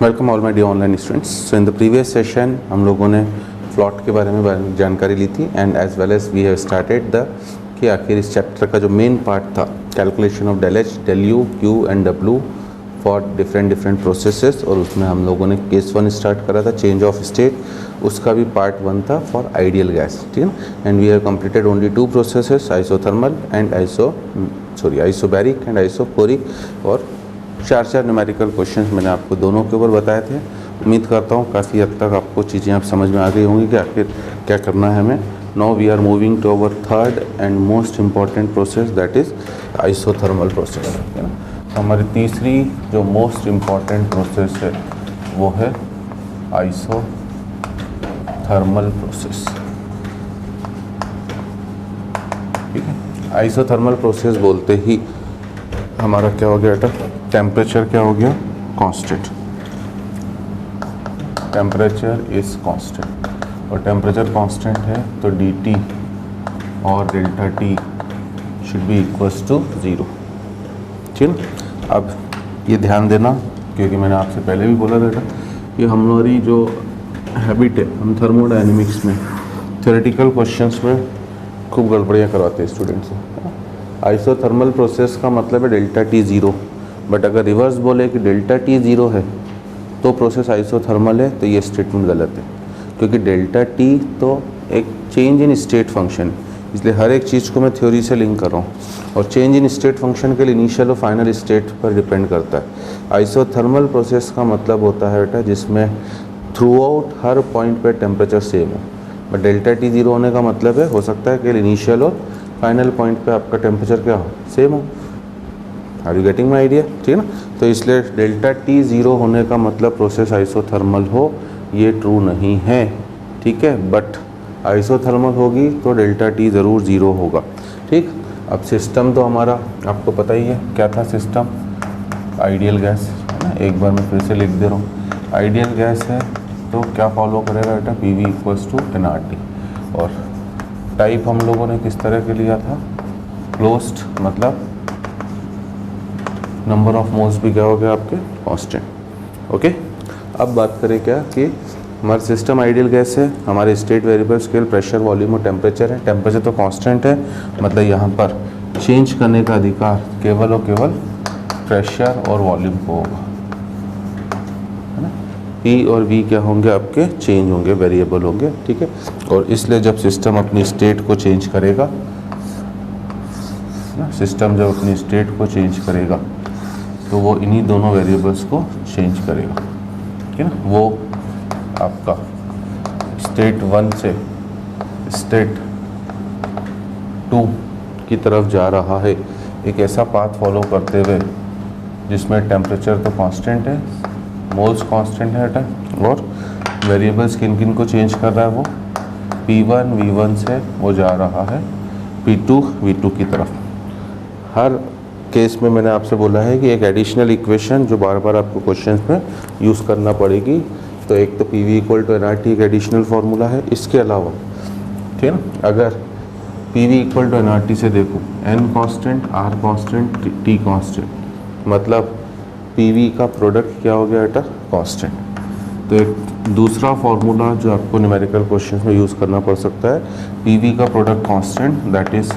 Welcome all my dear online students. So in the previous session हम लोगों ने plot के बारे में जानकारी ली थी and as well as we have started the कि आखिर इस चैप्टर का जो मेन पार्ट था calculation of del H, del U, Q and W for different processes, और उसमें हम लोगों ने केस 1 स्टार्ट करा था चेंज ऑफ स्टेट, उसका भी पार्ट 1 था फॉर आइडियल गैस, ठीक है। And we have completed only 2 processes, isothermal and isobaric and isochoric, और 4 न्यूमेरिकल क्वेश्चंस मैंने आपको दोनों के ऊपर बताए थे। उम्मीद करता हूँ काफ़ी हद तक आपको चीज़ें आप समझ में आ गई होंगी कि आखिर क्या करना है हमें। Now we are moving to our third and most important process, that is isothermal process, है ना। हमारी तीसरी जो मोस्ट इम्पॉर्टेंट प्रोसेस है वो है आइसोथर्मल प्रोसेस, ठीक है। आइसोथर्मल प्रोसेस बोलते ही हमारा क्या हो गया बेटा, टेम्परेचर क्या हो गया, कांस्टेंट। टेम्परेचर इज कांस्टेंट, और टेम्परेचर कांस्टेंट है तो dt और delta T should be equals to 0, ठीक। अब ये ध्यान देना, क्योंकि मैंने आपसे पहले भी बोला बेटा कि हमारी जो हैबिट है, हम थर्मोडायनेमिक्स में थ्योरेटिकल क्वेश्चंस में खूब गड़बड़ियाँ करवाते हैं स्टूडेंट्स से। आइसोथर्मल प्रोसेस का मतलब है डेल्टा T 0, बट अगर रिवर्स बोले कि डेल्टा T 0 है तो प्रोसेस आइसोथर्मल है, तो ये स्टेटमेंट गलत है, क्योंकि डेल्टा T तो एक चेंज इन स्टेट फंक्शन, इसलिए हर एक चीज़ को मैं थ्योरी से लिंक कर रहा हूँ, और चेंज इन स्टेट फंक्शन के लिए इनिशियल और फाइनल स्टेट पर डिपेंड करता है। आइसोथर्मल प्रोसेस का मतलब होता है बेटा जिसमें थ्रू आउट हर पॉइंट पर टेम्परेचर सेम हो, बट डेल्टा T 0 होने का मतलब है हो सकता है कि इनिशियल और फाइनल पॉइंट पे आपका टेम्परेचर क्या हो, सेम हो। Are you getting my idea, ठीक है ना। तो इसलिए डेल्टा T 0 होने का मतलब प्रोसेस आइसोथर्मल हो, ये ट्रू नहीं है, ठीक है। बट आइसोथर्मल होगी तो डेल्टा T ज़रूर 0 होगा, ठीक। अब सिस्टम तो हमारा आपको पता ही है क्या था सिस्टम, आइडियल गैस, है ना। एक बार मैं फिर से लिख दे रहा हूँ, आइडियल गैस है तो क्या फॉलो करेगा बेटा, PV इक्वल्स टू nRT, और टाइप हम लोगों ने किस तरह के लिया था, क्लोज्ड, मतलब नंबर ऑफ मोल्स भी क्या हो गया आपके कांस्टेंट, ओके। अब बात करें क्या कि हमारा सिस्टम आइडियल गैस है, हमारे state variable scale pressure, volume और टेम्परेचर है। टेम्परेचर तो कांस्टेंट है, मतलब यहाँ पर चेंज करने का अधिकार केवल और केवल प्रेशर और वॉल्यूम को होगा, है ना। P और V क्या होंगे आपके, चेंज होंगे, वेरिएबल होंगे, ठीक है। और इसलिए जब सिस्टम अपनी स्टेट को चेंज करेगा ना, सिस्टम जब अपनी स्टेट को चेंज करेगा तो वो इन्हीं दोनों वेरिएबल्स को चेंज करेगा, ठीक है ना। वो आपका स्टेट 1 से स्टेट 2 की तरफ जा रहा है, एक ऐसा पाथ फॉलो करते हुए जिसमें टेम्परेचर तो कांस्टेंट है, मोल्स कांस्टेंट है बेटा, और वेरिएबल्स किन किन को चेंज कर रहा है, वो P1 V1 से वो जा रहा है P2 V2 की तरफ। हर केस में मैंने आपसे बोला है कि एक एडिशनल इक्वेशन जो बार बार आपको क्वेश्चंस में यूज़ करना पड़ेगी, तो एक तो PV इक्वल टू nRT एक एडिशनल फार्मूला है, इसके अलावा, ठीक है ना, अगर PV इक्वल टू nRT से देखूँ, N constant, R constant, T constant, मतलब PV का प्रोडक्ट क्या हो गया बेटा, कांस्टेंट। तो एक दूसरा फार्मूला जो आपको न्यूमेरिकल क्वेश्चंस में यूज़ करना पड़ सकता है, PV का product constant, that is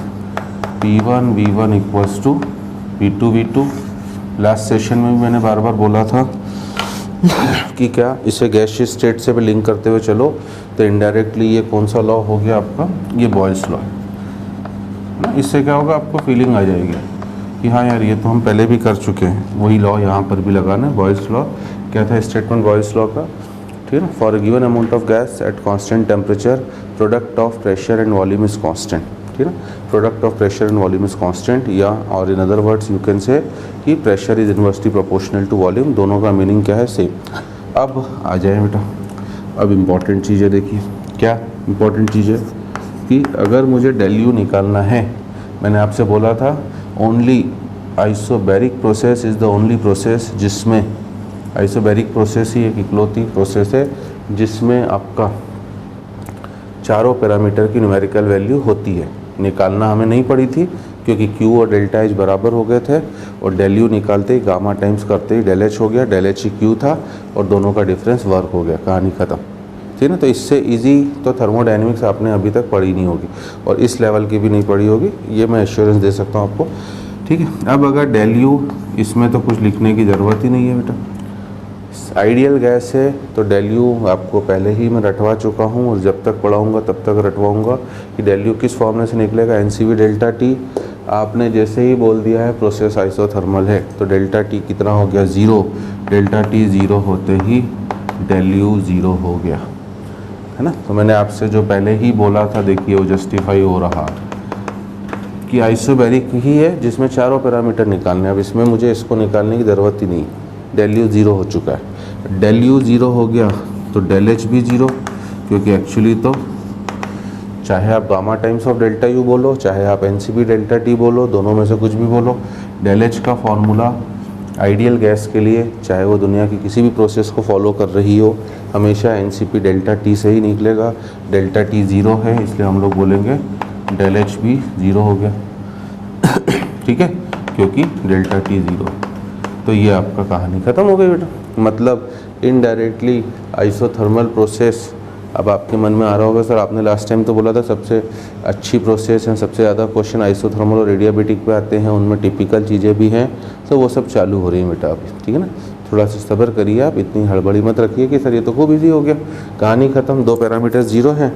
P1 V1 equals to P2 V2। Last session में भी मैंने बार बार बोला था कि क्या इसे गैसीय स्टेट से भी लिंक करते हुए चलो, तो इनडायरेक्टली ये कौन सा लॉ हो गया आपका, ये बॉयल्स लॉ ना। इससे क्या होगा, आपको फीलिंग आ जाएगी कि हाँ यार ये तो हम पहले भी कर चुके हैं, वही लॉ यहाँ पर भी लगाना है। बॉयल्स लॉ क्या था, स्टेटमेंट बॉयल्स लॉ का, ठीक है ना। For a given amount of gas at constant temperature, product of pressure and volume is constant, ठीक है ना। Product of pressure and volume is constant, या और in other words you can say कि pressure is inversely proportional to volume, दोनों का meaning क्या है, सेम। अब आ जाए बेटा, अब इम्पॉर्टेंट चीज़ है, देखिए क्या इम्पॉर्टेंट चीज़ है कि अगर मुझे डेल यू निकालना है, मैंने आपसे बोला था only isobaric process is the only process जिसमें, आइसोबैरिक प्रोसेस ही एक इकलौती प्रोसेस है जिसमें आपका चारों पैरामीटर की न्यूमेरिकल वैल्यू होती है। निकालना हमें नहीं पड़ी थी, क्योंकि क्यू और डेल्टा एच बराबर हो गए थे और डेल यू निकालते ही गामा टाइम्स करते ही डेल एच हो गया, डेल एच ही क्यू था और दोनों का डिफरेंस वर्क हो गया, कहानी ख़त्म। ठीक है ना। तो इससे इजी तो थर्मोडायनेमिक्स आपने अभी तक पढ़ी नहीं होगी और इस लेवल की भी नहीं पढ़ी होगी, ये मैं एश्योरेंस दे सकता हूँ आपको। ठीक है। अब अगर डेल यू, इसमें तो कुछ लिखने की ज़रूरत ही नहीं है बेटा, आइडियल गैस है तो डेल यू आपको पहले ही मैं रटवा चुका हूँ और जब तक पढ़ाऊँगा तब तक रटवाऊँगा कि डेल यू किस फॉर्मूले से निकलेगा, NCV डेल्टा टी। आपने जैसे ही बोल दिया है प्रोसेस आइसोथर्मल है तो डेल्टा टी कितना हो गया, 0। डेल्टा टी 0 होते ही डेल यू 0 हो गया, है ना। तो मैंने आपसे जो पहले ही बोला था, देखिए वो जस्टिफाई हो रहा कि आइसोबैरिक ही है जिसमें चारों पैरामीटर निकालने। अब इसमें मुझे इसको निकालने की ज़रूरत ही नहीं, डेल यू 0 हो चुका है। डेल यू 0 हो गया तो डेल एच भी 0, क्योंकि एक्चुअली तो चाहे आप gamma times of delta U बोलो, चाहे आप NCV डेल्टा टी बोलो, दोनों में से कुछ भी बोलो, डेल एच का फॉर्मूला आइडियल गैस के लिए, चाहे वो दुनिया की किसी भी प्रोसेस को फॉलो कर रही हो, हमेशा NCP डेल्टा टी से ही निकलेगा। डेल्टा टी 0 है इसलिए हम लोग बोलेंगे डेल एच भी 0 हो गया। ठीक है, क्योंकि डेल्टा टी 0। तो ये आपका कहानी ख़त्म हो गई बेटा। मतलब इनडायरेक्टली आइसोथर्मल प्रोसेस। अब आपके मन में आ रहा होगा सर आपने लास्ट टाइम तो बोला था सबसे अच्छी प्रोसेस है, सबसे ज़्यादा क्वेश्चन आइसोथर्मल और रेडियाबेटिक पे आते हैं, उनमें टिपिकल चीज़ें भी हैं, तो वो सब चालू हो रही हैं बेटा अभी। ठीक है ना, थोड़ा सा सब्र करिए आप, इतनी हड़बड़ी मत रखिए कि सर ये तो खूब ईजी हो गया, कहानी ख़त्म, 2 पैरामीटर्स 0 हैं।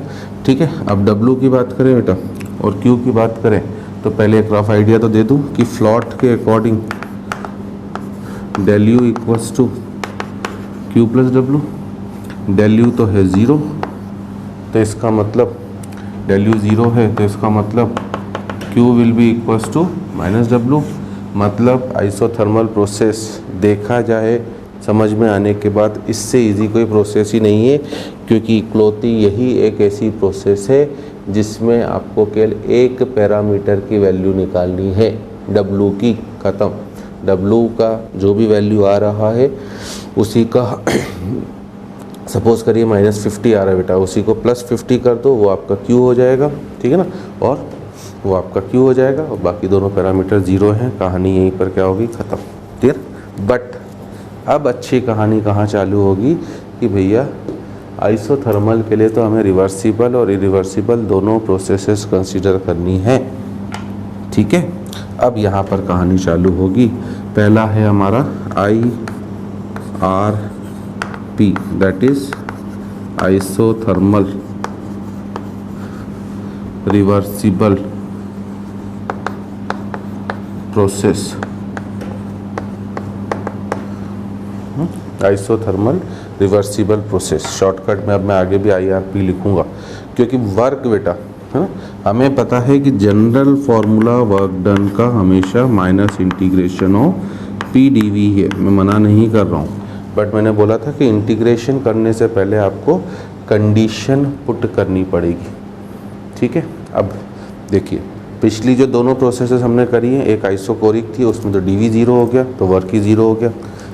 ठीक है, अब डब्लू की बात करें बेटा और क्यू की बात करें तो पहले एक रफ आइडिया तो दे दूँ कि फ्लॉट के according del U equals to Q plus W. Del U तो है 0, तो इसका मतलब डेल यू 0 है तो इसका मतलब Q will be equals to minus W. मतलब आइसोथर्मल प्रोसेस देखा जाए समझ में आने के बाद इससे इजी कोई प्रोसेस ही नहीं है, क्योंकि इकलौती यही एक ऐसी प्रोसेस है जिसमें आपको केवल एक पैरामीटर की वैल्यू निकालनी है, डब्लू की, ख़त्म। डब्लू का जो भी वैल्यू आ रहा है उसी का सपोज़ करिए -50 आ रहा है बेटा, उसी को +50 कर दो, वो आपका क्यू हो जाएगा। ठीक है ना, और वो आपका क्यू हो जाएगा और बाकी दोनों पैरामीटर 0 हैं, कहानी यहीं पर क्या होगी, ख़त्म। क्लियर। बट अब अच्छी कहानी कहाँ चालू होगी कि भैया आइसोथर्मल के लिए तो हमें रिवर्सिबल और इरिवर्सिबल दोनों प्रोसेसेस कंसीडर करनी है। ठीक है, अब यहाँ पर कहानी चालू होगी। पहला है हमारा IRP, that is isothermal reversible process. Isothermal reversible process, shortcut में अब मैं आगे भी IRP लिखूंगा, क्योंकि वर्क बेटा है ना, हमें पता है कि जनरल फॉर्मूला वर्क डन का हमेशा -इंटीग्रेशन ऑफ PdV है। मैं मना नहीं कर रहा हूँ, बट मैंने बोला था कि इंटीग्रेशन करने से पहले आपको कंडीशन पुट करनी पड़ेगी। ठीक है, अब देखिए पिछली जो दोनों प्रोसेसेस हमने करी हैं, एक आइसोकोरिक थी, उसमें तो DV 0 हो गया तो वर्क ही 0 हो गया।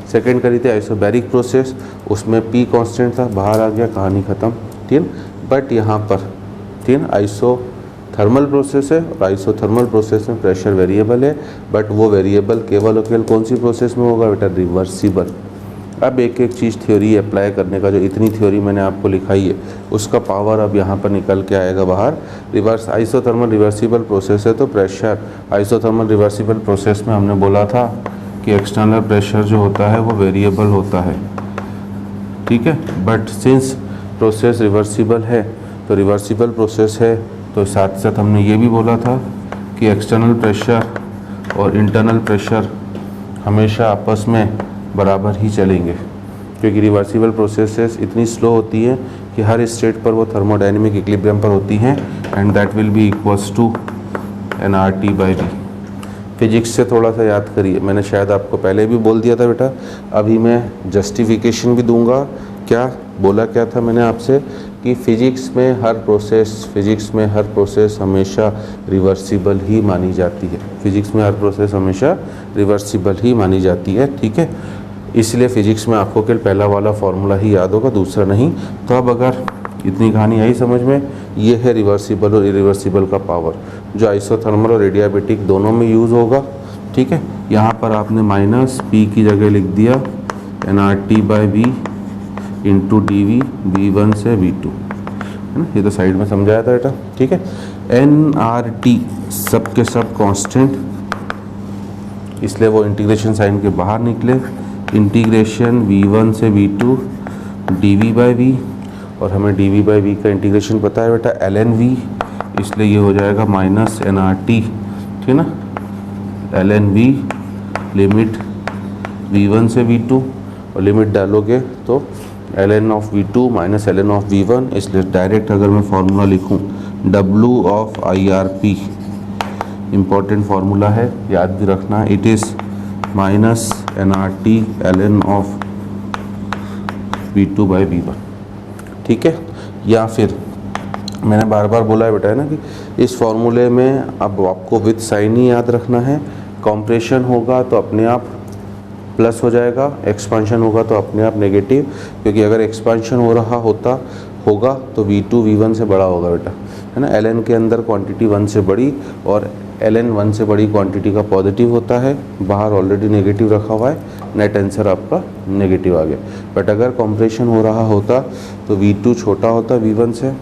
सेकंड करी थी आइसोबैरिक प्रोसेस, उसमें P कांस्टेंट था, बाहर आ गया, कहानी ख़त्म। ठीक है, बट यहाँ पर ठीक है आइसोथर्मल प्रोसेस है और आइसोथर्मल प्रोसेस में प्रेशर वेरिएबल है, बट वो वेरिएबल केवल और केवल कौन सी प्रोसेस में होगा बेटा, रिवर्सिबल। अब एक एक चीज़ थ्योरी अप्लाई करने का, जो इतनी थ्योरी मैंने आपको लिखाई है उसका पावर अब यहाँ पर निकल के आएगा बाहर। रिवर्स आइसोथर्मल रिवर्सिबल प्रोसेस है तो प्रेशर आइसोथर्मल रिवर्सिबल प्रोसेस में हमने बोला था कि एक्सटर्नल प्रेशर जो होता है वो वेरिएबल होता है। ठीक है, बट सिंस प्रोसेस रिवर्सिबल है तो रिवर्सिबल प्रोसेस है तो साथ साथ हमने ये भी बोला था कि एक्सटर्नल प्रेशर और इंटरनल प्रेशर हमेशा आपस में बराबर ही चलेंगे, क्योंकि रिवर्सिबल प्रोसेसेस इतनी स्लो होती है कि हर स्टेट पर वो थर्मोडायनेमिक इक्विलिब्रियम पर होती हैं, and that will be equals to nRT/V। Physics से थोड़ा सा याद करिए, मैंने शायद आपको पहले भी बोल दिया था बेटा, अभी मैं जस्टिफिकेशन भी दूंगा। क्या बोला क्या था मैंने आपसे कि फिजिक्स में हर प्रोसेस हमेशा रिवर्सिबल ही मानी जाती है। फिजिक्स में हर प्रोसेस हमेशा रिवर्सिबल ही मानी जाती है। ठीक है, इसलिए फिजिक्स में आपको केवल पहला वाला फॉर्मूला ही याद होगा, दूसरा नहीं। तो अब अगर इतनी कहानी आई समझ में। ये है रिवर्सिबल और इरिवर्सिबल का पावर, जो आइसोथर्मल और एडियाबेटिक दोनों में यूज़ होगा। ठीक है, यहाँ पर आपने माइनस पी की जगह लिख दिया nRT/V इंटू डी V1 से V2, है ना। ये तो साइड में समझाया था बेटा। ठीक है, nRT सब के सब कांस्टेंट, इसलिए वो इंटीग्रेशन साइन के बाहर निकले। इंटीग्रेशन V1 से V2 dV/V, और हमें dV/V का इंटीग्रेशन पता है बेटा ln-V, इसलिए ये हो जाएगा माइनस nRT, ठीक है ना, ln-V लिमिट V1 से V2, और लिमिट डालोगे तो ln(V2 माइनस ln(V1), इसलिए डायरेक्ट अगर मैं फार्मूला लिखूं W(IRP), इम्पॉर्टेंट फार्मूला है, याद भी रखना, it is minus nRT ln(V2/V1), ठीक है। या फिर मैंने बार बार बोला है बेटा, है ना, कि इस फॉर्मूले में अब आपको विद साइन ही याद रखना है। कॉम्प्रेशन होगा तो अपने आप प्लस हो जाएगा, एक्सपांशन होगा तो अपने आप नेगेटिव, क्योंकि अगर एक्सपांशन हो रहा होगा तो V2 V1 से बड़ा होगा बेटा, है ना। ln के अंदर क्वांटिटी 1 से बड़ी, और ln 1 से बड़ी क्वांटिटी का पॉजिटिव होता है, बाहर ऑलरेडी नेगेटिव रखा हुआ है, नेट आंसर आपका नेगेटिव आ गया। बट अगर कॉम्प्रेशन हो रहा होता तो V2 छोटा होता V1 से,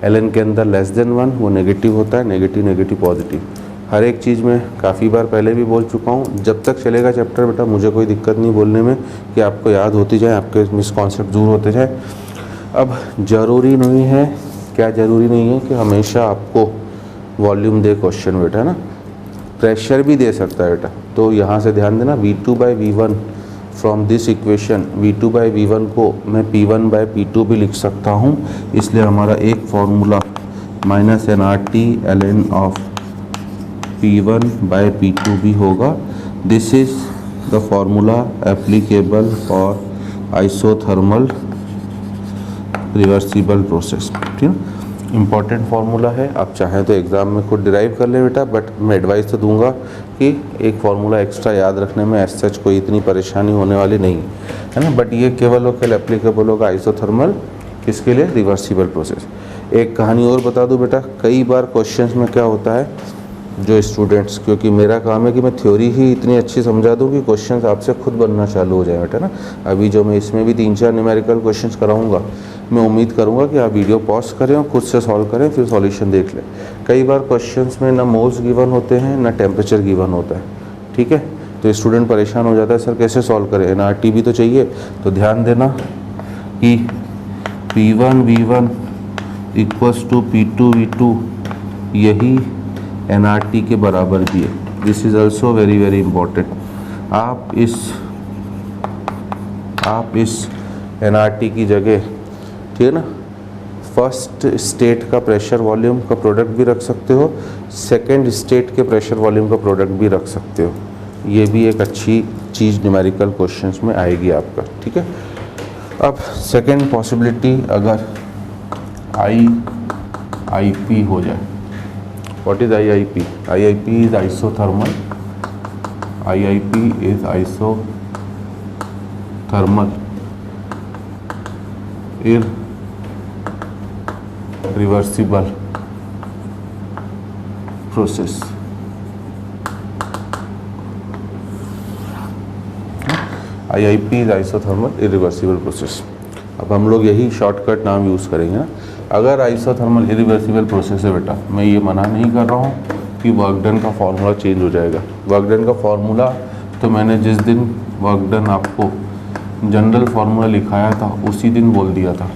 ln के अंदर लेस देन 1, वो नेगेटिव होता है, नेगेटिव नेगेटिव पॉजिटिव। हर एक चीज़ में काफ़ी बार पहले भी बोल चुका हूँ, जब तक चलेगा चैप्टर बेटा मुझे कोई दिक्कत नहीं बोलने में, कि आपको याद होती जाए, आपके मिसकॉन्सेप्ट दूर होते जाए। अब ज़रूरी नहीं है, क्या ज़रूरी नहीं है कि हमेशा आपको वॉल्यूम दे क्वेश्चन बेटा, है ना, प्रेशर भी दे सकता है बेटा। तो यहाँ से ध्यान देना, V2/V1 from this equation, V2/V1 को मैं P1/P2 भी लिख सकता हूँ, इसलिए हमारा एक फॉर्मूला माइनस nRT ln(P1/P2) भी होगा। This is the formula applicable for isothermal reversible process, ठीक है। इम्पॉर्टेंट फार्मूला है, आप चाहें तो एग्ज़ाम में खुद डिराइव कर ले बेटा, बट मैं एडवाइस तो दूंगा कि एक फार्मूला एक्स्ट्रा याद रखने में एज सच कोई इतनी परेशानी होने वाली नहीं है ना। बट ये केवल और केवल एप्लीकेबल होगा आइसोथर्मल, किसके लिए, रिवर्सिबल प्रोसेस। एक कहानी और बता दूं बेटा, कई बार क्वेश्चंस में क्या होता है, जो स्टूडेंट्स, क्योंकि मेरा काम है कि मैं थ्योरी ही इतनी अच्छी समझा दूं कि क्वेश्चंस आपसे खुद बनना चालू हो जाए बेटा ना। अभी जो मैं इसमें भी 3-4 न्यूमेरिकल क्वेश्चंस कराऊंगा, मैं उम्मीद करूंगा कि आप वीडियो पॉज करें और खुद से सॉल्व करें, फिर सॉल्यूशन देख लें। कई बार क्वेश्चंस में ना मोल्स गिवन होते हैं ना टेम्परेचर गिवन होता है, ठीक है। तो स्टूडेंट परेशान हो जाता है, सर कैसे सॉल्व करें, nRT भी तो चाहिए। तो ध्यान देना कि P1V1 इक्वल्स टू P2V2 यही nRT के बराबर भी है। This is also very very important. आप इस nRT की जगह, ठीक है ना, फर्स्ट स्टेट का प्रेशर वॉल्यूम का प्रोडक्ट भी रख सकते हो, सेकंड स्टेट के प्रेशर वॉल्यूम का प्रोडक्ट भी रख सकते हो। ये भी एक अच्छी चीज़ न्यूमेरिकल क्वेश्चंस में आएगी आपका, ठीक है। अब सेकंड पॉसिबिलिटी, अगर IIP हो जाए, what is IIP? IIP is isothermal, IIP is isothermal irreversible process। IIP is isothermal irreversible process. अब हम लोग यही शॉर्टकट नाम यूज़ करेंगे ना। अगर आइसोथर्मल इरिवर्सिबल प्रोसेस है बेटा, मैं ये मना नहीं कर रहा हूँ कि वर्क डन का फॉर्मूला चेंज हो जाएगा। वर्क डन का फॉर्मूला तो मैंने जिस दिन वर्क डन आपको जनरल फार्मूला लिखाया था उसी दिन बोल दिया था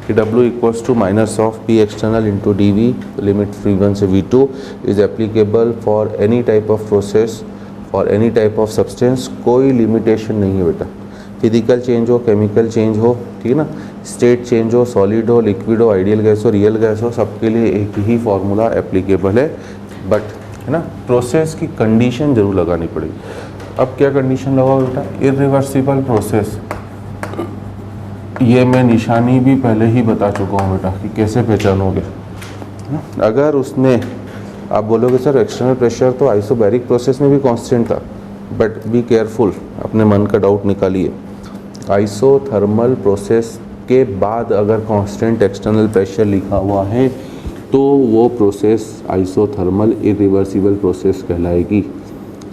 कि W equals to minus of P external into DV limit V1 से V2 is applicable for any type of process और एनी टाइप ऑफ सब्सटेंस। कोई लिमिटेशन नहीं है बेटा, फिजिकल चेंज हो, केमिकल चेंज हो, ठीक है ना, स्टेट चेंज हो, सॉलिड हो, लिक्विड हो, आइडियल गैस हो, रियल गैस हो, सबके लिए एक ही फार्मूला एप्लीकेबल है। बट, है ना, प्रोसेस की कंडीशन जरूर लगानी पड़ेगी। अब क्या कंडीशन लगाओ बेटा, इरिवर्सिबल प्रोसेस। ये मैं निशानी भी पहले ही बता चुका हूँ बेटा कि कैसे पहचानोगे। अगर उसने, आप बोलोगे सर एक्सटर्नल प्रेशर तो आइसोबैरिक प्रोसेस में भी कांस्टेंट था, बट बी केयरफुल, अपने मन का डाउट निकालिए। आइसोथर्मल प्रोसेस के बाद अगर कांस्टेंट एक्सटर्नल प्रेशर लिखा हुआ है तो वो प्रोसेस आइसोथर्मल इरिवर्सिबल प्रोसेस कहलाएगी।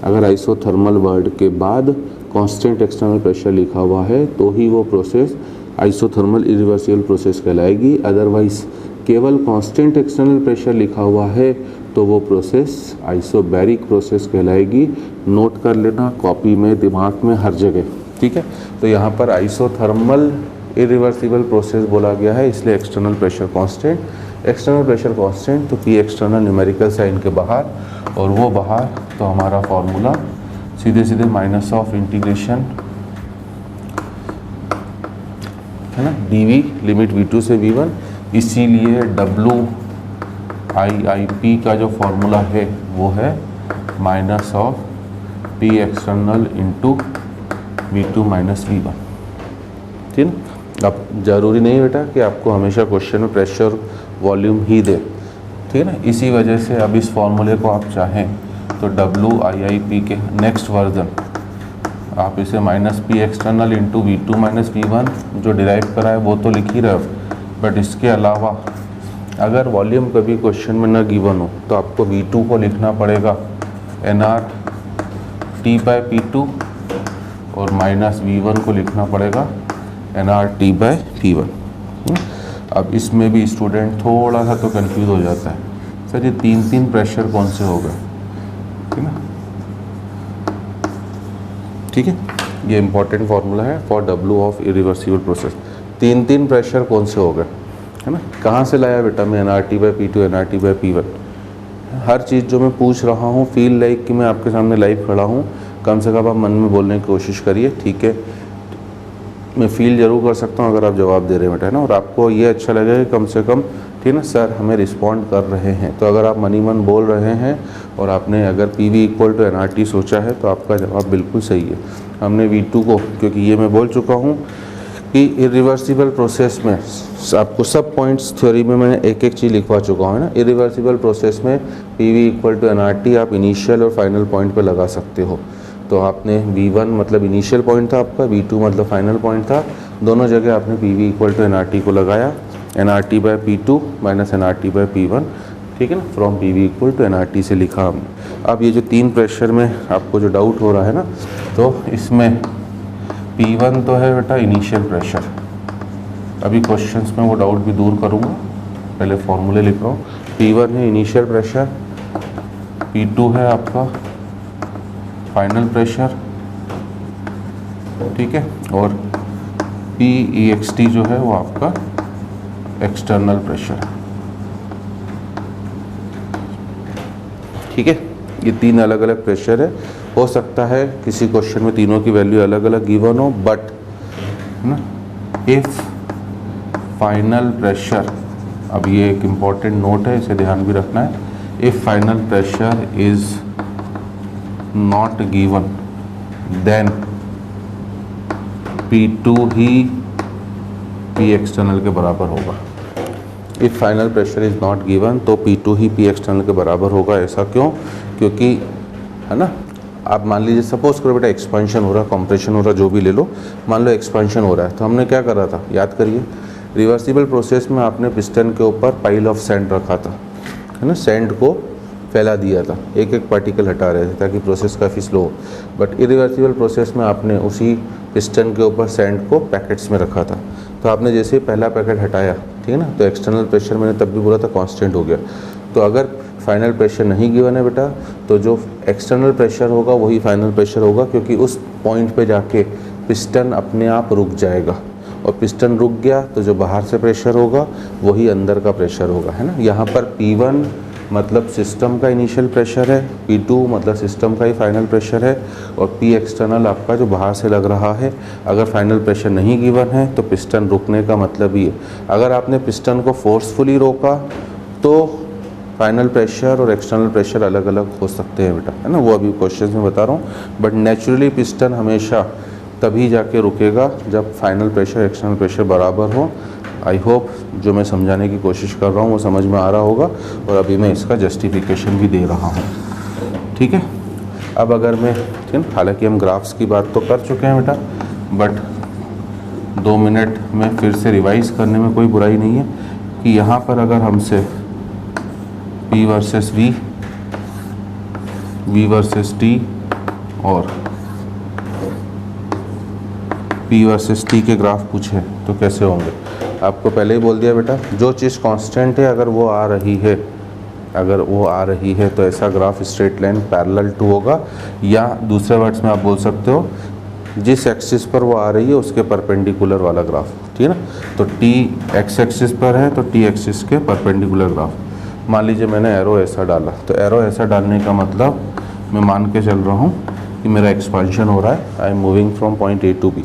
अगर आइसोथर्मल वर्ड के बाद कांस्टेंट एक्सटर्नल प्रेशर लिखा हुआ है तो ही वो प्रोसेस आइसोथर्मल इरिवर्सिबल प्रोसेस कहलाएगी। अदरवाइज केवल कांस्टेंट एक्सटर्नल प्रेशर लिखा हुआ है तो वो प्रोसेस आइसोबैरिक प्रोसेस कहलाएगी। नोट कर लेना कॉपी में, दिमाग में, हर जगह, ठीक है। तो यहाँ पर आइसोथर्मल इरिवर्सिबल प्रोसेस बोला गया है, इसलिए external pressure constant, external pressure constant तो पी एक्सटर्नल न्यूमेरिकल साइन के बाहर, और वो बाहर तो हमारा फॉर्मूला सीधे सीधे माइनस ऑफ इंटीग्रेशन है ना dv लिमिट v2 से v1, इसीलिए WIIP का जो फॉर्मूला है वो है minus of p external into v2 minus v1, ठीक है। अब जरूरी नहीं बेटा कि आपको हमेशा क्वेश्चन में प्रेशर वॉल्यूम ही दे, ठीक है ना। इसी वजह से अब इस फॉर्मूले को आप चाहें तो WIIP के नेक्स्ट वर्जन आप इसे minus P external into v2 minus v1 जो डिराइव करा है वो तो लिख ही रहे हो, बट इसके अलावा अगर वॉल्यूम कभी क्वेश्चन में न गिवन हो तो आपको v2 को लिखना पड़ेगा nRT/P2 और माइनस v1 को लिखना पड़ेगा nRT/P1। अब इसमें भी स्टूडेंट थोड़ा सा तो कंफ्यूज हो जाता है, सर ये तीन प्रेशर कौन से हो गए, ठीक है। ठीक है, ये इंपॉर्टेंट फार्मूला है for W of irreversible process. तीन प्रेशर कौन से हो गए, है ना। कहाँ से लाया बेटा मैं nRT/P2 nRT/P1। हर चीज़ जो मैं पूछ रहा हूँ फील लाइक कि मैं आपके सामने लाइव खड़ा हूँ, कम से कम आप मन में बोलने की कोशिश करिए, ठीक है। मैं फील ज़रूर कर सकता हूँ अगर आप जवाब दे रहे हैं बेटा, है ना, और आपको ये अच्छा लगेगा कि कम से कम, ठीक है ना, सर हमें रिस्पॉन्ड कर रहे हैं। तो अगर आप मनी मन बोल रहे हैं और आपने अगर PV इक्वल टू nRT सोचा है तो आपका जवाब बिल्कुल सही है। हमने V2 को, क्योंकि ये मैं बोल चुका हूँ कि इरिवर्सिबल प्रोसेस में आपको सब पॉइंट्स थ्योरी में मैंने एक एक चीज़ लिखवा चुका हूँ ना। इरिवर्सिबल प्रोसेस में PV इक्वल टू nRT आप इनिशियल और फाइनल पॉइंट पे लगा सकते हो। तो आपने V1 मतलब इनिशियल पॉइंट था आपका, V2 मतलब फाइनल पॉइंट था, दोनों जगह आपने PV इक्वल टू nRT को लगाया, nRT/P2 माइनस nRT/P1, ठीक है ना, from PV equal to nRT से लिखा हमने। अब ये जो तीन प्रेशर में आपको जो डाउट हो रहा है ना, तो इसमें P1 तो है बेटा इनिशियल प्रेशर, अभी क्वेश्चंस में वो डाउट भी दूर करूँगा, पहले फॉर्मूले लिख रहा हूँ। P1 है इनिशियल प्रेशर, P2 है आपका फाइनल प्रेशर, ठीक है, और PEXT जो है वो आपका एक्सटर्नल प्रेशर, ठीक है। ये तीन अलग अलग प्रेशर है। हो सकता है किसी क्वेश्चन में तीनों की वैल्यू अलग अलग गिवन हो, बट है ना, इफ फाइनल प्रेशर, अब ये एक इम्पॉर्टेंट नोट है, इसे ध्यान भी रखना है, if final pressure is not given then P2 ही P एक्सटर्नल के बराबर होगा। If final pressure is not given तो P2 ही P एक्सटर्नल के बराबर होगा। ऐसा क्यों? क्योंकि है ना, आप मान लीजिए सपोज करो बेटा एक्सपेंशन हो रहा, कंप्रेशन हो रहा, जो भी ले लो, मान लो एक्सपेंशन हो रहा है, तो हमने क्या करा था, याद करिए, रिवर्सिबल प्रोसेस में आपने पिस्टन के ऊपर पाइल ऑफ सैंड रखा था, है ना, सैंड को फैला दिया था, एक एक पार्टिकल हटा रहे थे ताकि प्रोसेस काफ़ी स्लो हो। बट इरिवर्सिबल प्रोसेस में आपने उसी पिस्टन के ऊपर सैंड को पैकेट्स में रखा था। तो आपने जैसे ही पहला पैकेट हटाया, ठीक है ना, तो एक्सटर्नल प्रेशर मैंने तब भी बोला था कांस्टेंट हो गया। तो अगर फाइनल प्रेशर नहीं गिवन है बेटा, तो जो एक्सटर्नल प्रेशर होगा वही फाइनल प्रेशर होगा, क्योंकि उस पॉइंट पे जाके पिस्टन अपने आप रुक जाएगा, और पिस्टन रुक गया तो जो बाहर से प्रेशर होगा वही अंदर का प्रेशर होगा, है ना। यहाँ पर P1 मतलब सिस्टम का इनिशियल प्रेशर है, P2 मतलब सिस्टम का ही फाइनल प्रेशर है, और P एक्सटर्नल आपका जो बाहर से लग रहा है। अगर फाइनल प्रेशर नहीं गिवन है तो पिस्टन रुकने का मतलब ये, अगर आपने पिस्टन को फोर्सफुली रोका तो फाइनल प्रेशर और एक्सटर्नल प्रेशर अलग अलग हो सकते हैं बेटा, है ना, वो अभी क्वेश्चन में बता रहा हूँ। बट नेचुरली पिस्टन हमेशा तभी जाके रुकेगा जब फाइनल प्रेशर एक्सटर्नल प्रेशर बराबर हो। आई होप जो मैं समझाने की कोशिश कर रहा हूँ वो समझ में आ रहा होगा, और अभी मैं इसका जस्टिफिकेशन भी दे रहा हूँ, ठीक है। अब अगर मैं, ठीक है, हालांकि हम ग्राफ्स की बात तो कर चुके हैं बेटा, बट 2 मिनट में फिर से रिवाइज करने में कोई बुराई नहीं है कि यहाँ पर अगर हमसे P versus V, V versus T और P वर्सेस T के ग्राफ पूछे तो कैसे होंगे। आपको पहले ही बोल दिया बेटा, जो चीज़ कांस्टेंट है अगर वो आ रही है तो ऐसा graph straight line parallel to होगा, या दूसरे वर्ड्स में आप बोल सकते हो जिस एक्सिस पर वो आ रही है उसके परपेंडिकुलर वाला ग्राफ, ठीक है ना। तो T एक्स एक्सिस पर है तो T एक्सिस के परपेंडिकुलर ग्राफ। मान लीजिए मैंने एरो ऐसा डाला, तो एरो ऐसा डालने का मतलब मैं मान के चल रहा हूँ कि मेरा एक्सपांशन हो रहा है, I am moving from point A to B,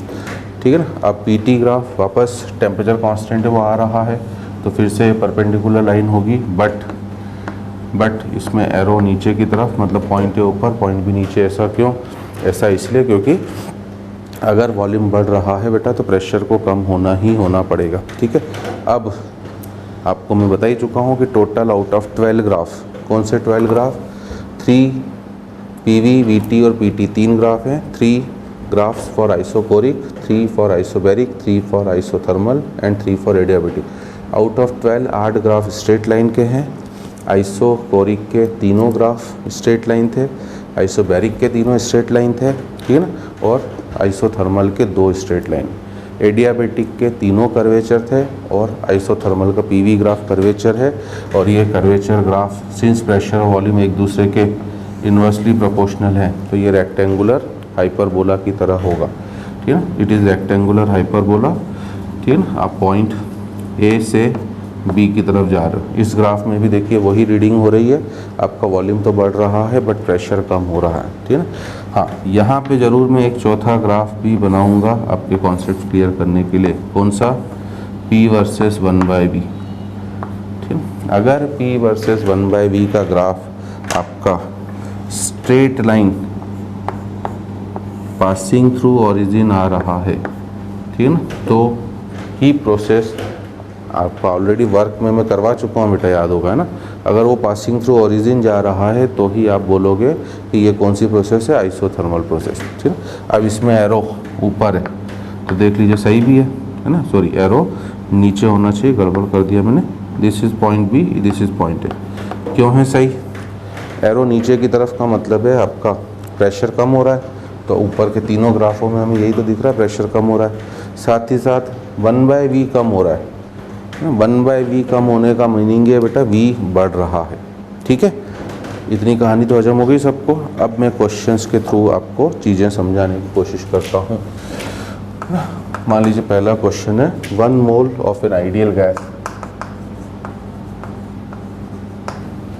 ठीक है ना। अब PT ग्राफ वापस टेम्परेचर कांस्टेंट है वो आ रहा है तो फिर से परपेंडिकुलर लाइन होगी, बट इसमें एरो नीचे की तरफ, मतलब पॉइंट ए ऊपर पॉइंट बी नीचे। ऐसा क्यों? ऐसा इसलिए क्योंकि अगर वॉल्यूम बढ़ रहा है बेटा तो प्रेशर को कम होना पड़ेगा, ठीक है। अब आपको मैं बता ही चुका हूँ कि टोटल आउट ऑफ 12 ग्राफ, कौन से 12 ग्राफ, 3 PV, VT और PT 3 ग्राफ हैं। 3 graphs for isochoric, 3 for isobaric, 3 for isothermal and 3 for adiabatic. Out of 12 8 graph straight line के हैं। आइसोकोरिक के तीनों ग्राफ स्ट्रेट लाइन थे, आइसोबैरिक के तीनों स्ट्रेट लाइन थे, ठीक है ना, और आइसोथर्मल के 2 स्ट्रेट लाइन। एडियाबैटिक के तीनों कर्वेचर थे और आइसोथर्मल का PV ग्राफ कर्वेचर है। और ये कर्वेचर ग्राफ सिंस प्रेशर और वॉल्यूम एक दूसरे के इन्वर्सली प्रोपोर्शनल है तो ये रेक्टेंगुलर हाइपरबोला की तरह होगा, ठीक है ना। इट इज़ रेक्टेंगुलर हाइपरबोला, ठीक है ना। आप पॉइंट A से B की तरफ जा रहे हो। इस ग्राफ में भी देखिए वही रीडिंग हो रही है, आपका वॉल्यूम तो बढ़ रहा है बट प्रेशर कम हो रहा है, ठीक है ना। हाँ, यहाँ पे ज़रूर मैं एक चौथा ग्राफ भी बनाऊँगा आपके कॉन्सेप्ट क्लियर करने के लिए। कौन सा? P वर्सेस 1/B, ठीक है। अगर P वर्सेस 1/B का ग्राफ आपका straight line passing through origin आ रहा है, ठीक है ना, तो ही प्रोसेस आपका ऑलरेडी वर्क में मैं करवा चुका हूँ बेटा, याद होगा ना। अगर वो पासिंग थ्रू ओरिजिन जा रहा है तो ही आप बोलोगे कि ये कौन सी प्रोसेस है, आइसोथर्मल प्रोसेस, ठीक है। अब इसमें एरो ऊपर है तो देख लीजिए सही भी है ना, सॉरी एरो नीचे होना चाहिए, गड़बड़ कर दिया मैंने। This is point B, this is point A। क्यों है सही? एरो नीचे की तरफ का मतलब है आपका प्रेशर कम हो रहा है, तो ऊपर के तीनों ग्राफों में हमें यही तो दिख रहा है, प्रेशर कम हो रहा है। साथ ही साथ 1/V कम हो रहा है। 1/V कम होने का मीनिंग है बेटा V बढ़ रहा है, ठीक है। इतनी कहानी तो हजम हो गई सबको। अब मैं क्वेश्चंस के थ्रू आपको चीज़ें समझाने की कोशिश करता हूँ। मान लीजिए पहला क्वेश्चन है 1 mole of an ideal gas.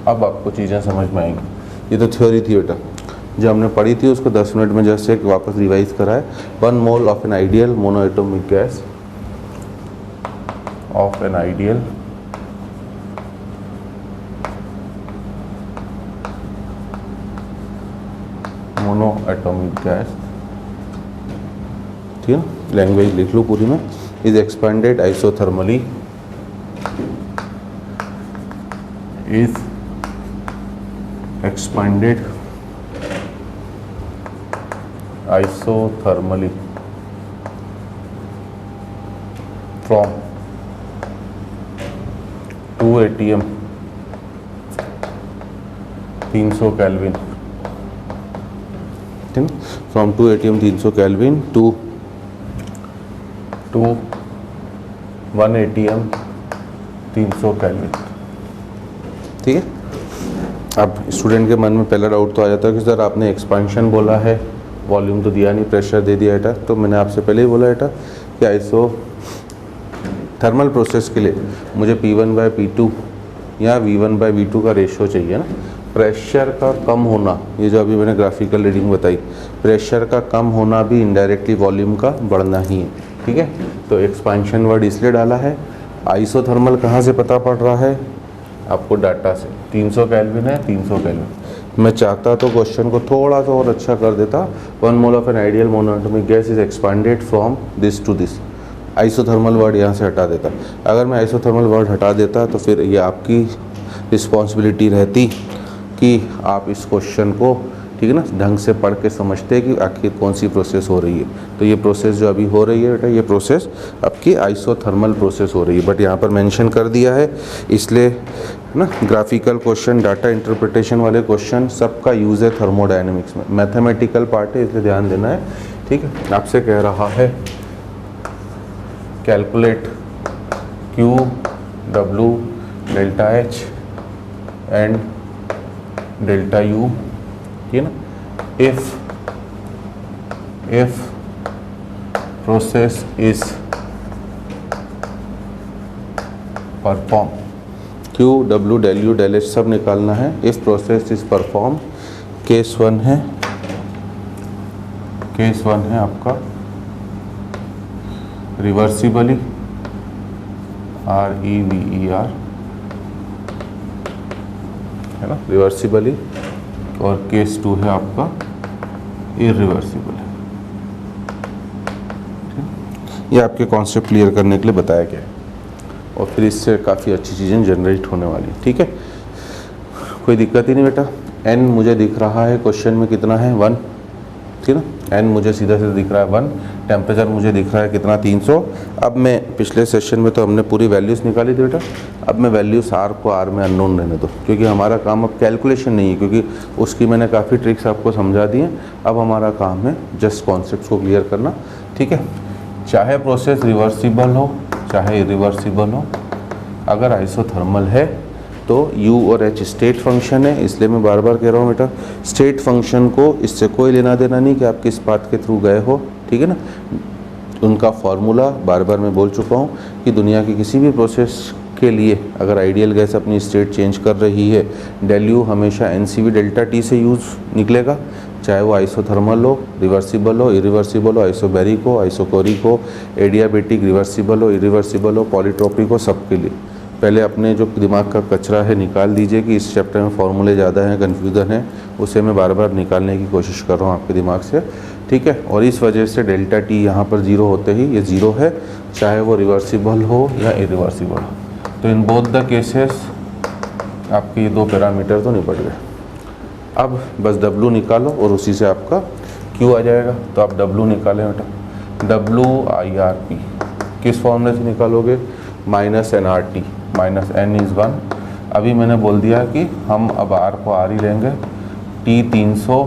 अब आपको चीज़ें समझ में आएंगी। ये तो थ्योरी थी बेटा, जो हमने पढ़ी थी उसको 10 मिनट में जैसे वापस रिवाइज करा है। 1 mole of an ideal monoatomic gas of an ideal monoatomic gas, ठीक है, लैंग्वेज लिख लो पूरी में, is expanded isothermally, is expanded isothermally from 2 atm 300 kelvin, ठीक है, from 2 atm 300 kelvin to 1 atm 300 kelvin, ठीक है। अब स्टूडेंट के मन में पहला डाउट तो आ जाता है कि सर आपने एक्सपेंशन बोला है, वॉल्यूम तो दिया नहीं, प्रेशर दे दिया बेटा। तो मैंने आपसे पहले ही बोला बेटा कि आइसो थर्मल प्रोसेस के लिए मुझे P1/P2 या V1/V2 का रेशियो चाहिए ना। प्रेशर का कम होना, ये जो अभी मैंने ग्राफिकल रीडिंग बताई, प्रेशर का कम होना भी इनडायरेक्टली वॉल्यूम का बढ़ना ही है, ठीक है। तो एक्सपेंशन वर्ड इसलिए डाला है। आइसोथर्मल कहाँ से पता पड़ रहा है आपको? डाटा से। 300 केल्विन है, 300 केल्विन। मैं चाहता तो क्वेश्चन को थोड़ा सा और अच्छा कर देता। 1 mole of an ideal monoatomic gas is expanded from this to this. Isothermal word यहाँ से हटा देता। अगर मैं आइसोथर्मल वर्ड हटा देता तो फिर ये आपकी रिस्पॉन्सिबिलिटी रहती कि आप इस क्वेश्चन को ठीक है ना, ढंग से पढ़ के समझते हैं कि आखिर कौन सी प्रोसेस हो रही है। तो ये प्रोसेस जो अभी हो रही है बेटा, ये प्रोसेस आपकी आइसोथर्मल प्रोसेस हो रही है, बट यहाँ पर मेंशन कर दिया है, इसलिए ना ग्राफिकल क्वेश्चन, डाटा इंटरप्रिटेशन वाले क्वेश्चन सबका यूज़ है थर्मोडायनेमिक्स में। मैथमेटिकल पार्ट है इसलिए ध्यान देना है, ठीक है। आपसे कह रहा है calculate Q W delta H and delta U, ठीक है ना, if process is perform, Q W del U del H सब निकालना है। if process is perform, case 1 है, केस 1 है आपका रिवर्सिबली, REVER है ना, रिवर्सिबली, और केस 2 है आपका इरिवर्सिबल। ये आपके कॉन्सेप्ट क्लियर करने के लिए बताया गया है, और फिर इससे काफ़ी अच्छी चीज़ें जनरेट होने वाली है, ठीक है। कोई दिक्कत ही नहीं बेटा। n मुझे दिख रहा है क्वेश्चन में कितना है 1, ठीक है ना, n मुझे सीधा सीधा दिख रहा है 1, टेम्परेचर मुझे दिख रहा है कितना 300। अब मैं पिछले सेशन में तो हमने पूरी वैल्यूज़ निकाली थी बेटा, अब मैं वैल्यूज़ r को r में अननोन रहने दो, क्योंकि हमारा काम अब कैलकुलेशन नहीं है, क्योंकि उसकी मैंने काफ़ी ट्रिक्स आपको समझा दी हैं। अब हमारा काम है जस्ट कॉन्सेप्ट्स को क्लियर करना, ठीक है। चाहे प्रोसेस रिवर्सिबल हो चाहे इरिवर्सिबल हो, अगर आइसोथर्मल है तो U और H स्टेट फंक्शन है, इसलिए मैं बार बार कह रहा हूँ बेटा, स्टेट फंक्शन को इससे कोई लेना देना नहीं कि आप किस पाथ के थ्रू गए हो, ठीक है ना। उनका फॉर्मूला बार बार मैं बोल चुका हूँ कि दुनिया की किसी भी प्रोसेस के लिए अगर आइडियल गैस अपनी स्टेट चेंज कर रही है, डेल U हमेशा NCV डेल्टा T से यूज़ निकलेगा, चाहे वो आइसोथर्मल हो, रिवर्सिबल हो, इरिवर्सिबल हो, आइसोबैरिक हो, आइसोकोरिक हो, एडियाबेटिक, रिवर्सिबल हो, इरिवर्सिबल हो, पॉलीट्रोपिक हो, सबके लिए। पहले अपने जो दिमाग का कचरा है निकाल दीजिए कि इस चैप्टर में फॉर्मूले ज़्यादा हैं, कन्फ्यूज़न है, उसे मैं बार बार निकालने की कोशिश कर रहा हूँ आपके दिमाग से, ठीक है। और इस वजह से डेल्टा T यहाँ पर 0 होते ही ये 0 है, चाहे वो रिवर्सिबल हो या इरिवर्सिबल हो। तो इन बोथ द केसेस आपके ये 2 पैरामीटर तो निपट गए। अब बस W निकालो और उसी से आपका Q आ जाएगा। तो आप W निकालें बेटा, WIRP किस फॉर्मूले से निकालोगे, -nRT, -n इज़ 1। अभी मैंने बोल दिया कि हम अब R को R ही लेंगे, T 300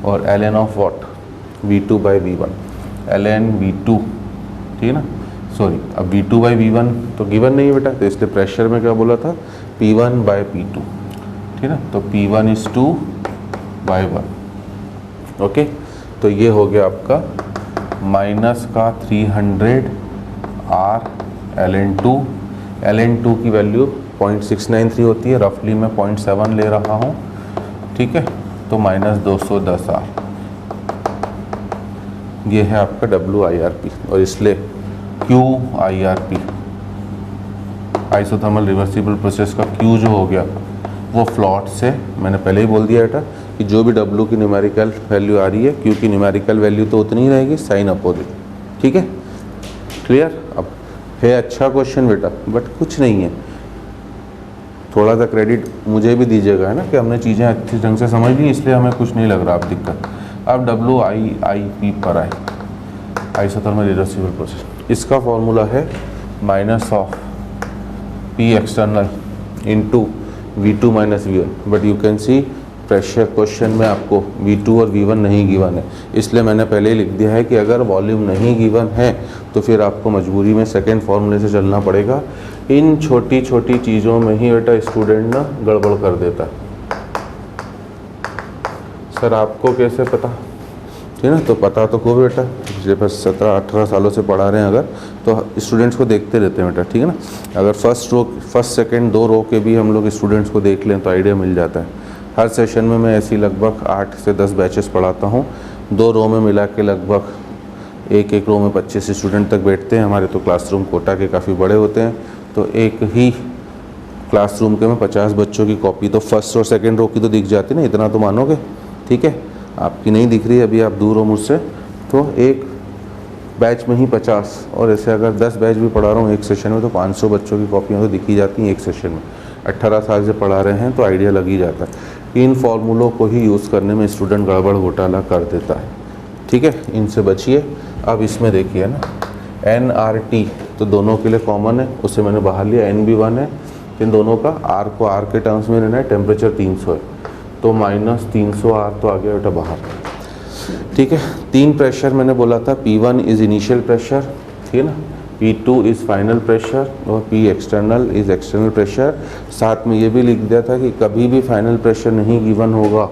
और ln of what, V2/V1, ln V2, ठीक है ना, सॉरी अब V2/V1 तो गिवन नहीं है बेटा, तो इसलिए प्रेशर में क्या बोला था, P1/P2, ठीक है ना, तो P1 is 2/1, ओके। तो ये हो गया आपका माइनस का 300 R ln 2 की वैल्यू 0.693 होती है, रफली मैं 0.7 ले रहा हूँ, ठीक है। तो -210 R, ये है आपका WIRP, और इसलिए QIRP आइसोथर्मल रिवर्सिबल प्रोसेस का Q जो हो गया वो फ्लॉट से, मैंने पहले ही बोल दिया बेटा कि जो भी W की न्यूमेरिकल वैल्यू आ रही है Q की न्यूमेरिकल वैल्यू तो उतनी ही रहेगी, साइन अपोजिट, ठीक है, क्लियर। अब है अच्छा क्वेश्चन बेटा, बट कुछ नहीं है, थोड़ा सा क्रेडिट मुझे भी दीजिएगा, है ना, कि हमने चीज़ें अच्छे ढंग से समझ ली, इसलिए हमें कुछ नहीं लग रहा अब दिक्कत। अब WIIP पर आए, आइसोथर्मल रिवर्सिबल प्रोसेस, इसका फॉर्मूला है -P external into V2 - V1, but you can see pressure question में आपको V2 और V1 नहीं गिवन है, इसलिए मैंने पहले ही लिख दिया है कि अगर वॉल्यूम नहीं गिवन है तो फिर आपको मजबूरी में सेकेंड फॉर्मूले से चलना पड़ेगा। इन छोटी छोटी चीज़ों में ही बेटा स्टूडेंट ना गड़बड़ कर देता है। सर आपको कैसे पता, ठीक है ना, तो पता तो खूब बेटा, पिछले 17-18 सालों से पढ़ा रहे हैं अगर, तो स्टूडेंट्स को देखते रहते हैं बेटा, ठीक है ना। अगर फर्स्ट सेकंड 2 रो के भी हम लोग स्टूडेंट्स को देख लें तो आइडिया मिल जाता है। हर सेशन में मैं ऐसी लगभग 8 से 10 बैचेस पढ़ाता हूँ, 2 रो में मिला के लगभग एक रो में 25 स्टूडेंट तक बैठते हैं। हमारे तो क्लासरूम कोटा के काफ़ी बड़े होते हैं, तो एक ही क्लासरूम के में 50 बच्चों की कॉपी तो फर्स्ट और सेकेंड रो की तो दिख जाती ना, इतना तो मानोगे, ठीक है। आपकी नहीं दिख रही, अभी आप दूर हो मुझसे, तो एक बैच में ही 50, और ऐसे अगर 10 बैच भी पढ़ा रहा हूँ एक सेशन में तो 500 बच्चों की कॉपियाँ तो दिखी जाती हैं एक सेशन में। 18 साल से पढ़ा रहे हैं तो आइडिया लग ही जाता है। इन फॉर्मूलों को ही यूज़ करने में स्टूडेंट गड़बड़ घोटाला कर देता है, ठीक है, इनसे बचिए। अब इसमें देखिए ना NRT तो दोनों के लिए कॉमन है, उसे मैंने बाहर लिया, N भी 1 है, इन दोनों का R को R के टर्म्स में लेना है, टेम्परेचर 300 है तो -300 R तो आ गया बेटा बाहर, ठीक है। 3 प्रेशर मैंने बोला था, P1 इज़ इनिशियल प्रेशर, ठीक है ना, P2 इज़ फाइनल प्रेशर और P external is external pressure. साथ में ये भी लिख दिया था कि कभी भी फाइनल प्रेशर नहीं गिवन होगा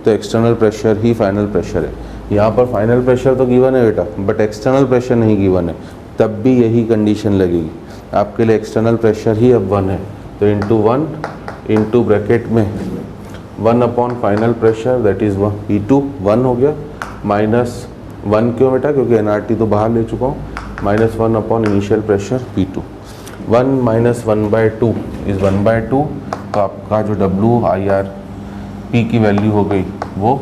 तो एक्सटर्नल प्रेशर ही फाइनल प्रेशर है। यहाँ पर फाइनल प्रेशर तो गिवन है बेटा, बट एक्सटर्नल प्रेशर नहीं गिवन है, तब भी यही कंडीशन लगेगी आपके लिए, एक्सटर्नल प्रेशर ही अब 1 है तो इंटू 1 इंटू ब्रैकेट में 1 upon final pressure that is P2 1 हो गया, -1 क्यों बेटा, क्योंकि NRT तो बाहर ले चुका हूँ, -1 upon initial pressure P2, 1 - 1/2 is 1/2, तो आपका जो WIRP की वैल्यू हो गई वो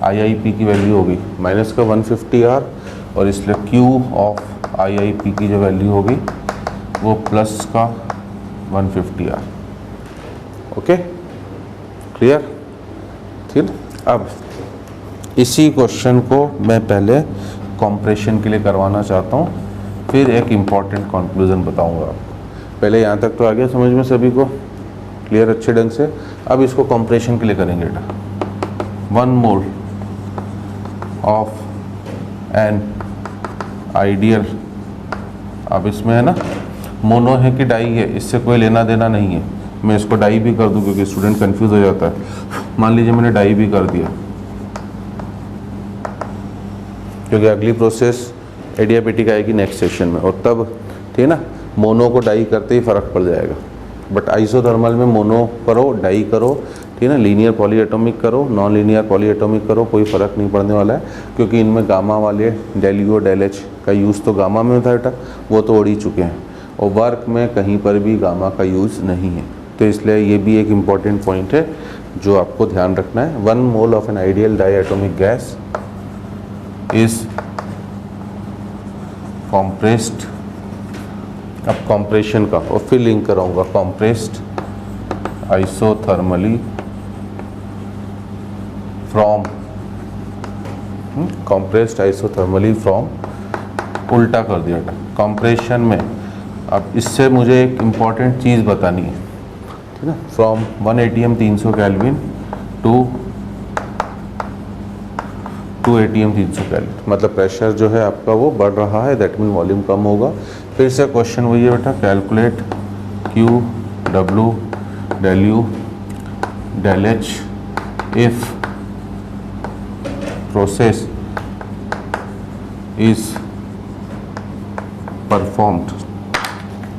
IIP की वैल्यू हो गई माइनस का 150R, और इसलिए Q ऑफ IIP की जो वैल्यू होगी वो प्लस का 150R। ओके, क्लियर, ठीक। अब इसी क्वेश्चन को मैं पहले कॉम्प्रेशन के लिए करवाना चाहता हूँ, फिर एक इम्पॉर्टेंट कंक्लूजन बताऊँगा आपको। पहले यहाँ तक तो आ गया समझ में सभी को, क्लियर अच्छे ढंग से। अब इसको कॉम्प्रेशन के लिए करेंगे बेटा। 1 मोल ऑफ एन आइडियल, अब इसमें है ना मोनो है कि डाई है, इससे कोई लेना देना नहीं है, मैं इसको डाई भी कर दूं क्योंकि स्टूडेंट कंफ्यूज हो जाता है। मान लीजिए मैंने डाई भी कर दिया, क्योंकि अगली प्रोसेस एडियाबेटिक आएगी नेक्स्ट सेशन में, और तब ठीक है ना, मोनो को डाई करते ही फ़र्क पड़ जाएगा। बट आइसोथर्मल में मोनो करो डाई करो, ठीक है ना, लीनियर पॉलीएटॉमिक करो नॉन लीनियर पॉलीएटॉमिक करो, कोई फ़र्क नहीं पड़ने वाला है, क्योंकि इनमें गामा वाले डेल यू और डेल एच का यूज़ तो गामा में था बेटा, वो तो उड़ ही चुके हैं, और वर्क में कहीं पर भी गामा का यूज़ नहीं है। तो इसलिए ये भी एक इम्पॉर्टेंट पॉइंट है जो आपको ध्यान रखना है। 1 mole of an ideal diatomic gas is compressed, अब कॉम्प्रेशन का और फिर लिंक कराऊंगा, compressed isothermally from, compressed isothermally from, उल्टा कर दिया था कॉम्प्रेशन में। अब इससे मुझे एक इम्पॉर्टेंट चीज़ बतानी है, ठीक है, from 1 atm 300 kelvin to 2 atm 300 kelvin, मतलब प्रेशर जो है आपका वो बढ़ रहा है, दैट मीन वॉल्यूम कम होगा। फिर से क्वेश्चन वही है बेटा, calculate Q W del U del H if process is performed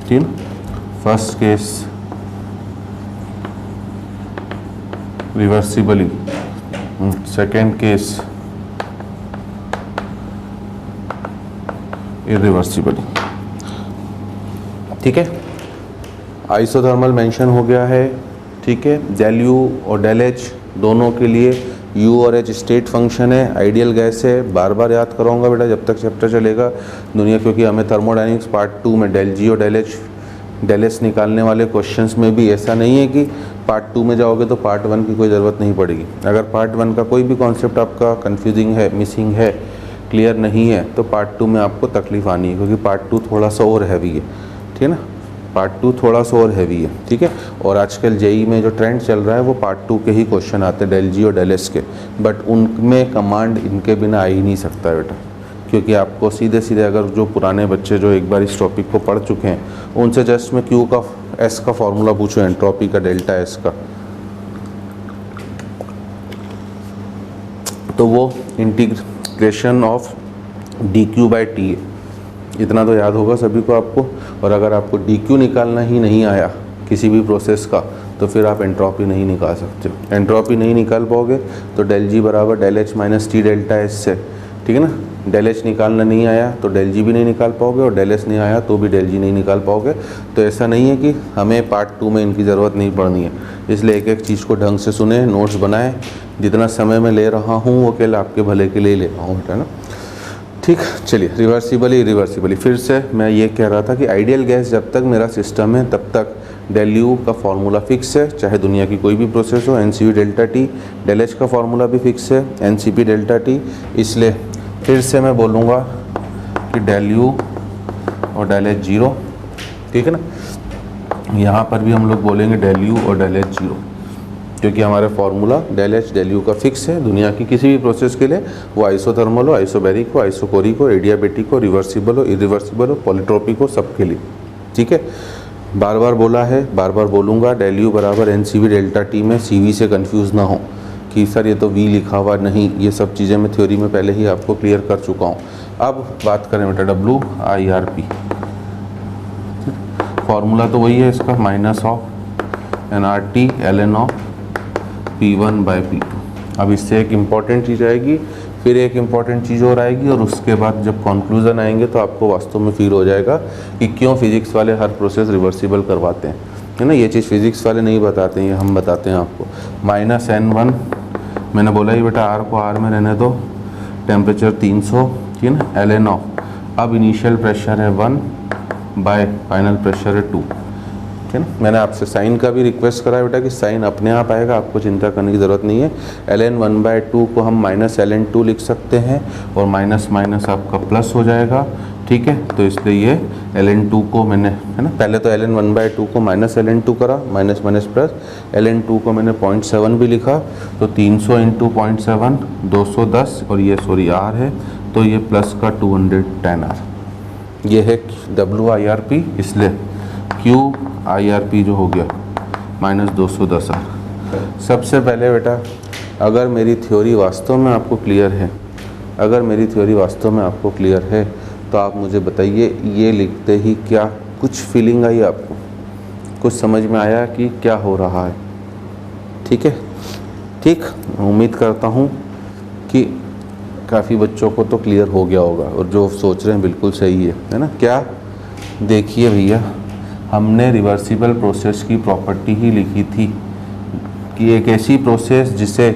in first case reversibly, second case irreversibly, ठीक है। आइसोथर्मल मेंशन हो गया है, ठीक है। डेल यू और डेल एच दोनों के लिए यू और एच स्टेट फंक्शन है, आइडियल गैस है, बार बार याद कराऊंगा बेटा जब तक चैप्टर चलेगा दुनिया, क्योंकि हमें थर्मोडायनेमिक्स पार्ट 2 में डेल जी और डेल एच डेल एस निकालने वाले क्वेश्चंस में भी ऐसा नहीं है कि पार्ट 2 में जाओगे तो पार्ट 1 की कोई ज़रूरत नहीं पड़ेगी। अगर पार्ट 1 का कोई भी कॉन्सेप्ट आपका कन्फ्यूजिंग है, मिसिंग है, क्लियर नहीं है, तो पार्ट 2 में आपको तकलीफ आनी है, क्योंकि पार्ट 2 थोड़ा सा और हैवी है, ठीक है ना, पार्ट 2 थोड़ा सा और हैवी है, ठीक है। और आजकल जेई में जो ट्रेंड चल रहा है वो पार्ट 2 के ही क्वेश्चन आते हैं, डेल जी और डेल एस के, बट उनमें कमांड इनके बिना आ ही नहीं सकता है बेटा, क्योंकि आपको सीधे सीधे अगर जो पुराने बच्चे जो एक बार इस टॉपिक को पढ़ चुके हैं उनसे जस्ट मैं क्यू का एस का फॉर्मूला पूछूँ, एंट्रोपी का, डेल्टा एस का, तो वो integration of D Q by T है, इतना तो याद होगा सभी को आपको। और अगर आपको डी क्यू निकालना ही नहीं आया किसी भी प्रोसेस का, तो फिर आप एंट्रोपी नहीं निकाल सकते। एंट्रोपी नहीं निकाल पाओगे तो डेल जी बराबर del H minus T delta S से, ठीक है ना। डेल एच निकालना नहीं आया तो डेल जी भी नहीं निकाल पाओगे, और डेल एस नहीं आया तो भी डेल जी नहीं निकाल पाओगे। तो ऐसा नहीं है कि हमें पार्ट 2 में इनकी ज़रूरत नहीं पड़नी है, इसलिए एक एक चीज़ को ढंग से सुने, नोट्स बनाएं। जितना समय मैं ले रहा हूँ वो केवल आपके भले के लिए ही ले रहा हूँ बेटा ना, ठीक। चलिए, रिवर्सिबली फिर से मैं ये कह रहा था कि आइडियल गैस जब तक मेरा सिस्टम है तब तक डेल यू का फॉर्मूला फिक्स है, चाहे दुनिया की कोई भी प्रोसेस हो, n C V delta T. Del H का फॉर्मूला भी फिक्स है, n C P delta T. इसलिए फिर से मैं बोलूँगा कि डेल यू और डेल एच जीरो, ठीक है ना। यहाँ पर भी हम लोग बोलेंगे डेल यू और डेल एच जीरो, क्योंकि हमारा formula del H del U का फिक्स है दुनिया की किसी भी प्रोसेस के लिए, वो आइसोथर्मल हो, आइसोबैरिक हो, आइसोकोरिक हो, एडियाबेटिक हो, रिवर्सिबल हो, इरिवर्सिबल हो, पॉलीट्रोपिक हो, सबके लिए, ठीक है। बार बार बोला है, बार बार बोलूँगा, डेल यू बराबर n C V delta T में सी वी से कन्फ्यूज़ ना हो कि सर ये तो वी लिखा हुआ नहीं, ये सब चीज़ें मैं थ्योरी में पहले ही आपको क्लियर कर चुका हूँ। अब बात करें बेटा W I R P, formula तो वही है इसका, minus of n R T l n of P1 by P2। अब इससे एक इम्पॉर्टेंट चीज़ आएगी, फिर एक इम्पॉर्टेंट चीज़ और आएगी, और उसके बाद जब कंक्लूजन आएंगे तो आपको वास्तव में फील हो जाएगा कि क्यों फिजिक्स वाले हर प्रोसेस रिवर्सिबल करवाते हैं, है ना। ये चीज़ फिजिक्स वाले नहीं बताते हैं, ये हम बताते हैं आपको। माइनस N1, मैंने बोला ही बेटा R को R में रहने दो, टेम्परेचर 300, ठीक है ना, एल एन ऑफ, अब इनिशियल प्रेशर है 1 बाय फाइनल प्रेशर है 2, ठीक है ना। मैंने आपसे साइन का भी रिक्वेस्ट करा है बेटा कि साइन अपने आप आएगा, आपको चिंता करने की ज़रूरत नहीं है। ln 1/2 को हम माइनस ln 2 लिख सकते हैं, और माइनस माइनस आपका प्लस हो जाएगा, ठीक है। तो इसलिए ये ln 2 को मैंने, है ना, पहले तो ln 1/2 को माइनस ln 2 करा, माइनस माइनस प्लस, ln 2 को मैंने 0.7 भी लिखा, तो 300 इंटू 0.7 210, और ये सॉरी R है, तो ये प्लस का 210R, ये है WIRP। इसलिए QIRP जो हो गया माइनस 210R। सबसे पहले बेटा, अगर मेरी थ्योरी वास्तव में आपको क्लियर है, अगर मेरी थ्योरी वास्तव में आपको क्लियर है, तो आप मुझे बताइए, ये लिखते ही क्या कुछ फीलिंग आई आपको, कुछ समझ में आया कि क्या हो रहा है, ठीक है। ठीक, उम्मीद करता हूँ कि काफ़ी बच्चों को तो क्लियर हो गया होगा, और जो सोच रहे हैं बिल्कुल सही है ना। क्या, देखिए भैया, हमने रिवर्सिबल प्रोसेस की प्रॉपर्टी ही लिखी थी कि एक ऐसी प्रोसेस जिसे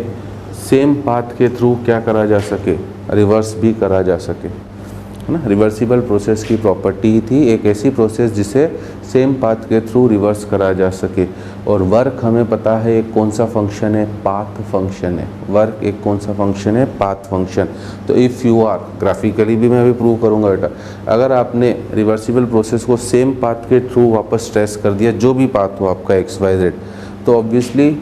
सेम पाथ के थ्रू क्या करा जा सके, रिवर्स भी करा जा सके, है ना। रिवर्सिबल प्रोसेस की प्रॉपर्टी ही थी एक ऐसी प्रोसेस जिसे सेम पाथ के थ्रू रिवर्स करा जा सके। और वर्क हमें पता है एक कौन सा फंक्शन है, पाथ फंक्शन है। वर्क एक कौन सा फंक्शन है, पाथ फंक्शन। तो इफ़ यू आर, ग्राफिकली भी मैं अभी प्रूव करूंगा बेटा, अगर आपने रिवर्सिबल प्रोसेस को सेम पाथ के थ्रू वापस ट्रेस कर दिया, जो भी पाथ हो आपका XYZ, तो ऑब्वियसली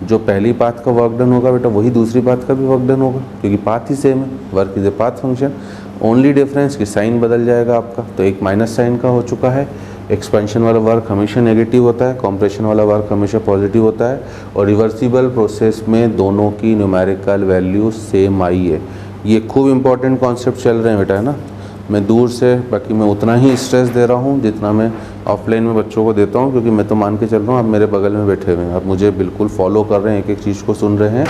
जो पहली पाथ का वर्क डन होगा बेटा, वही दूसरी पाथ का भी वर्क डन होगा, क्योंकि पाथ ही सेम है। Work is a path function, only difference कि साइन बदल जाएगा आपका। तो एक माइनस साइन का हो चुका है। एक्सपेंशन वाला वर्क हमेशा नेगेटिव होता है, कॉम्प्रेशन वाला वर्क हमेशा पॉजिटिव होता है, और रिवर्सिबल प्रोसेस में दोनों की न्यूमेरिकल वैल्यू सेम आई है। ये खूब इंपॉर्टेंट कॉन्सेप्ट चल रहे हैं बेटा, है ना। मैं दूर से, बाकी मैं उतना ही स्ट्रेस दे रहा हूँ जितना मैं ऑफलाइन में बच्चों को देता हूँ, क्योंकि मैं तो मान के चल रहा हूँ आप मेरे बगल में बैठे हुए हैं, आप मुझे बिल्कुल फॉलो कर रहे हैं, एक एक चीज़ को सुन रहे हैं।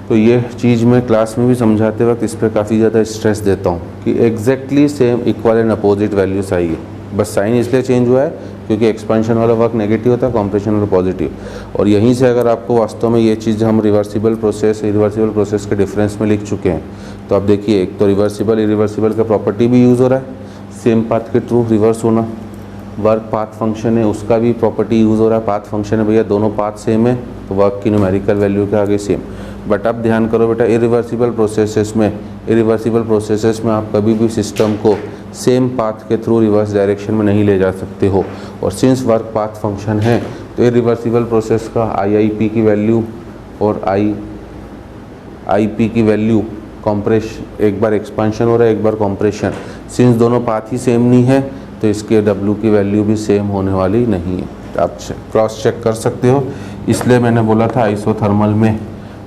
तो ये चीज़ मैं क्लास में भी समझाते वक्त इस पर काफ़ी ज़्यादा स्ट्रेस देता हूँ कि exactly same equal and opposite values आई है, बस साइन इसलिए चेंज हुआ है क्योंकि एक्सपेंशन वाला वर्क नेगेटिव होता है, कॉम्प्रेशन वाला पॉजिटिव। और यहीं से अगर आपको वास्तव में ये चीज़ हम रिवर्सिबल प्रोसेस, इरिवर्सिबल प्रोसेस के डिफरेंस में लिख चुके हैं, तो आप देखिए, एक तो रिवर्सिबल इरिवर्सिबल का प्रॉपर्टी भी यूज़ हो रहा है, सेम पाथ के थ्रू रिवर्स होना। वर्क पाथ फंक्शन है, उसका भी प्रॉपर्टी यूज़ हो रहा है। पाथ फंक्शन है भैया, दोनों पाथ सेम है, तो वर्क की न्यूमेरिकल वैल्यू के आगे सेम। बट अब ध्यान करो बेटा, इरिवर्सिबल प्रोसेसेस में आप कभी भी सिस्टम को सेम पाथ के थ्रू रिवर्स डायरेक्शन में नहीं ले जा सकते हो। और सिंस वर्क पाथ फंक्शन है, तो इरिवर्सिबल प्रोसेस का IIP की वैल्यू और IP की वैल्यू, कॉम्प्रेशन, एक बार एक्सपेंशन हो रहा है, एक बार कॉम्प्रेशन, सिंस दोनों पाथ ही सेम नहीं है, तो इसके W की वैल्यू भी सेम होने वाली नहीं है। आप क्रॉस चेक कर सकते हो। इसलिए मैंने बोला था आइसोथर्मल में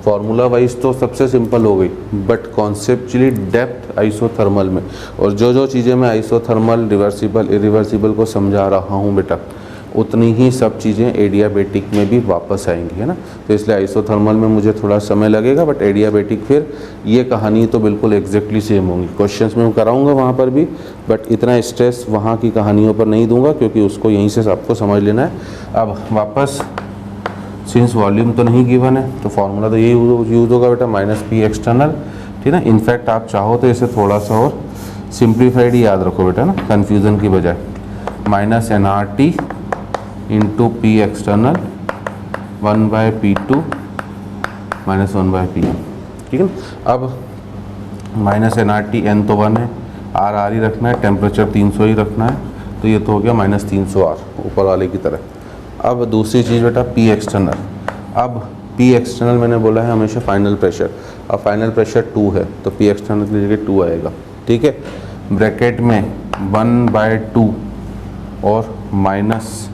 फॉर्मूला वाइज तो सबसे सिंपल हो गई, बट कॉन्सेप्चुअली डेप्थ आइसोथर्मल में, और जो जो चीज़ें मैं आइसोथर्मल, रिवर्सिबल, इरिवर्सिबल को समझा रहा हूँ बेटा, उतनी ही सब चीज़ें एडियाबेटिक में भी वापस आएंगी, है ना। तो इसलिए आइसोथर्मल में मुझे थोड़ा समय लगेगा, बट एडियाबेटिक फिर ये कहानी तो बिल्कुल एग्जैक्टली सेम होंगी। क्वेश्चंस में मैं कराऊंगा वहाँ पर भी, बट इतना स्ट्रेस वहाँ की कहानियों पर नहीं दूंगा, क्योंकि उसको यहीं से आपको समझ लेना है। अब वापस, सिंस वॉल्यूम तो नहीं गिवन है, तो फार्मूला तो यही यूज़ होगा बेटा, -P एक्सटर्नल, ठीक है ना। इनफैक्ट आप चाहो तो इसे थोड़ा सा और सिंप्लीफाइड ही याद रखो बेटा ना, कन्फ्यूज़न की बजाय, -NRT into P external 1/P2 minus 1/P, ठीक है ना। अब माइनस NRT, n तो 1 है, R ही रखना है, टेम्परेचर 300 ही रखना है, तो ये तो हो गया -300 R ऊपर वाले की तरह। अब दूसरी चीज़ बेटा P एक्सटर्नल। अब P एक्सटर्नल मैंने बोला है हमेशा फाइनल प्रेशर, अब फाइनल प्रेशर 2 है तो P एक्सटर्नल की जगह 2 आएगा, ठीक है। ब्रैकेट में 1/2 और माइनस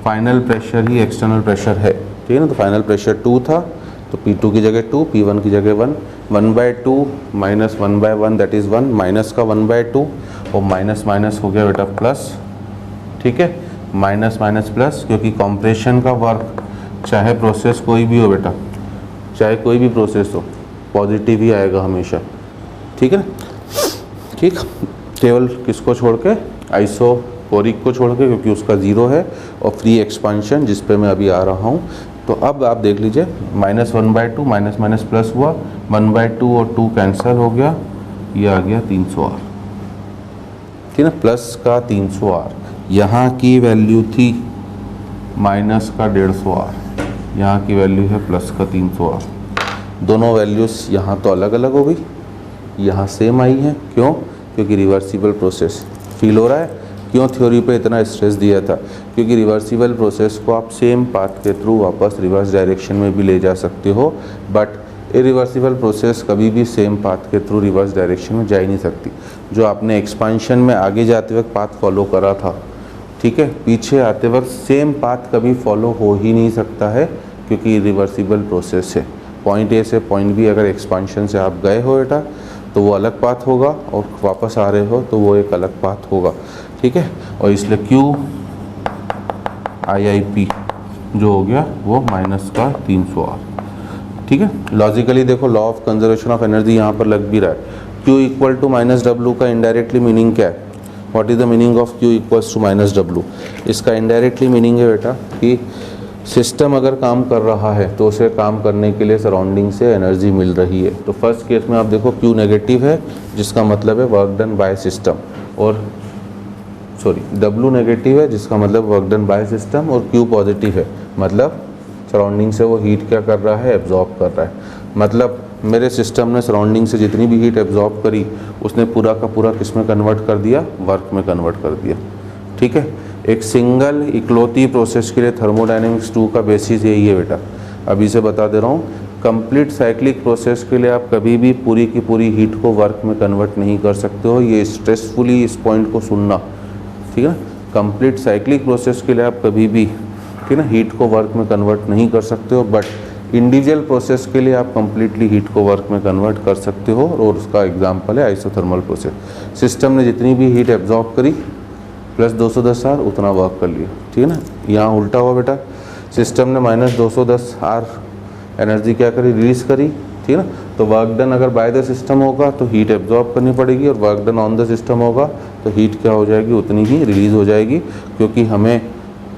फाइनल प्रेशर ही एक्सटर्नल प्रेशर है, ठीक है ना। तो फाइनल प्रेशर 2 था तो P2 की जगह 2, P1 की जगह 1, 1/2 माइनस 1/1 दैट इज़ 1, माइनस का 1/2 और माइनस माइनस हो गया बेटा प्लस, ठीक है। माइनस माइनस प्लस, क्योंकि कंप्रेशन का वर्क चाहे प्रोसेस कोई भी हो बेटा, चाहे कोई भी प्रोसेस हो, पॉजिटिव ही आएगा हमेशा, ठीक है ना। ठीक, केवल किसको छोड़ के, आइसोकोरिक को छोड़ के, क्योंकि उसका 0 है, और फ्री एक्सपांशन जिस पे मैं अभी आ रहा हूँ। तो अब आप देख लीजिए -1/2 माइनस माइनस प्लस हुआ, 1/2 और 2 कैंसिल हो गया, ये आ गया 300 R, ठीक है ना। प्लस का 300 R, यहाँ की वैल्यू थी माइनस का 150 R, यहाँ की वैल्यू है प्लस का 300 R। दोनों वैल्यूज़ यहाँ तो अलग अलग हो गई, यहाँ सेम आई है, क्यों? क्योंकि रिवर्सिबल प्रोसेस फील हो रहा है। क्यों थ्योरी पे इतना स्ट्रेस दिया था? क्योंकि रिवर्सिबल प्रोसेस को आप सेम पाथ के थ्रू वापस रिवर्स डायरेक्शन में भी ले जा सकते हो, बट इरिवर्सिबल प्रोसेस कभी भी सेम पाथ के थ्रू रिवर्स डायरेक्शन में जा ही नहीं सकती। जो आपने एक्सपांशन में आगे जाते वक्त पाथ फॉलो करा था, ठीक है, पीछे आते वक्त सेम पाथ कभी फॉलो हो ही नहीं सकता है, क्योंकि रिवर्सिबल प्रोसेस है। पॉइंट ए से पॉइंट बी अगर एक्सपांशन से आप गए हो बेटा तो वो अलग पाथ होगा, और वापस आ रहे हो तो वो एक अलग पाथ होगा, ठीक है। और इसलिए QIIP जो हो गया वो माइनस का 300 R, ठीक है। लॉजिकली देखो, law of conservation of energy यहाँ पर लग भी रहा है। Q इक्वल टू -W का इनडायरेक्टली मीनिंग क्या है? What is the meaning of Q equals to -W? इसका इनडायरेक्टली मीनिंग है बेटा कि सिस्टम अगर काम कर रहा है तो उसे काम करने के लिए सराउंडिंग से एनर्जी मिल रही है। तो फर्स्ट केस में आप देखो Q नेगेटिव है, जिसका मतलब है वर्क डन बाय सिस्टम, और W नेगेटिव है, जिसका मतलब वर्क डन बाय सिस्टम, और Q पॉजिटिव है, मतलब सराउंडिंग से वो हीट क्या कर रहा है? एब्जॉर्ब कर रहा है। मतलब मेरे सिस्टम ने सराउंडिंग से जितनी भी हीट एब्जॉर्ब करी, उसने पूरा का पूरा किस में कन्वर्ट कर दिया? वर्क में कन्वर्ट कर दिया, ठीक है। एक सिंगल इकलौती प्रोसेस के लिए थर्मोडायनेमिक्स 2 का बेसिस यही है बेटा। अभी से बता दे रहा हूँ, कंप्लीट साइक्लिक प्रोसेस के लिए आप कभी भी पूरी की पूरी हीट को वर्क में कन्वर्ट नहीं कर सकते हो। ये स्ट्रेसफुली इस पॉइंट को सुनना, ठीक है ना। कंप्लीट साइक्लिक प्रोसेस के लिए आप कभी भी, ठीक है ना, हीट को वर्क में कन्वर्ट नहीं कर सकते हो, बट इंडिविजुअल प्रोसेस के लिए आप कंप्लीटली हीट को वर्क में कन्वर्ट कर सकते हो, और उसका एग्जांपल है आइसोथर्मल प्रोसेस। सिस्टम ने जितनी भी हीट एब्जॉर्ब करी प्लस 210 R उतना वर्क कर लिया, ठीक है ना। यहाँ उल्टा हुआ बेटा, सिस्टम ने -210 R एनर्जी क्या करी? रिलीज करी, ठीक है ना। तो वर्क डन अगर बाय द सिस्टम होगा तो हीट एब्जॉर्ब करनी पड़ेगी, और work done on the system होगा तो हीट क्या हो जाएगी? उतनी ही रिलीज हो जाएगी, क्योंकि हमें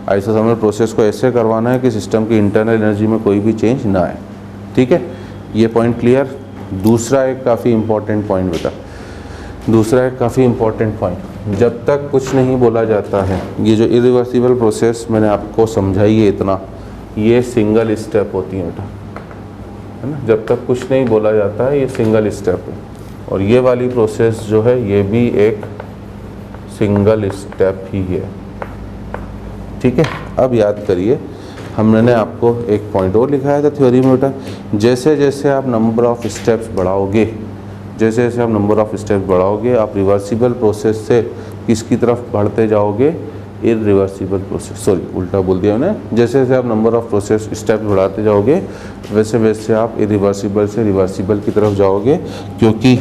आइसोथर्मल प्रोसेस को ऐसे करवाना है कि सिस्टम की इंटरनल एनर्जी में कोई भी चेंज ना आए, ठीक है। ये पॉइंट क्लियर। दूसरा एक काफ़ी इंपॉर्टेंट पॉइंट बेटा, दूसरा एक काफ़ी इंपॉर्टेंट पॉइंट, जब तक कुछ नहीं बोला जाता है, ये जो इरिवर्सिबल प्रोसेस मैंने आपको समझाई है इतना, ये सिंगल स्टेप होती है बेटा, है ना। जब तक कुछ नहीं बोला जाता है ये सिंगल स्टेप है, और ये वाली प्रोसेस जो है ये भी एक सिंगल स्टेप ही है, ठीक है। अब याद करिए, हमने आपको एक पॉइंट और लिखाया था थ्योरी में बेटा, जैसे जैसे आप नंबर ऑफ स्टेप्स बढ़ाओगे, जैसे जैसे आप नंबर ऑफ स्टेप्स बढ़ाओगे, आप रिवर्सिबल प्रोसेस से किसकी तरफ बढ़ते जाओगे? इरिवर्सिबल प्रोसेस, सॉरी उल्टा बोल दिया मैंने। जैसे जैसे आप नंबर ऑफ प्रोसेस स्टेप्स बढ़ाते जाओगे, वैसे वैसे आप इरिवर्सिबल से रिवर्सिबल की तरफ जाओगे, क्योंकि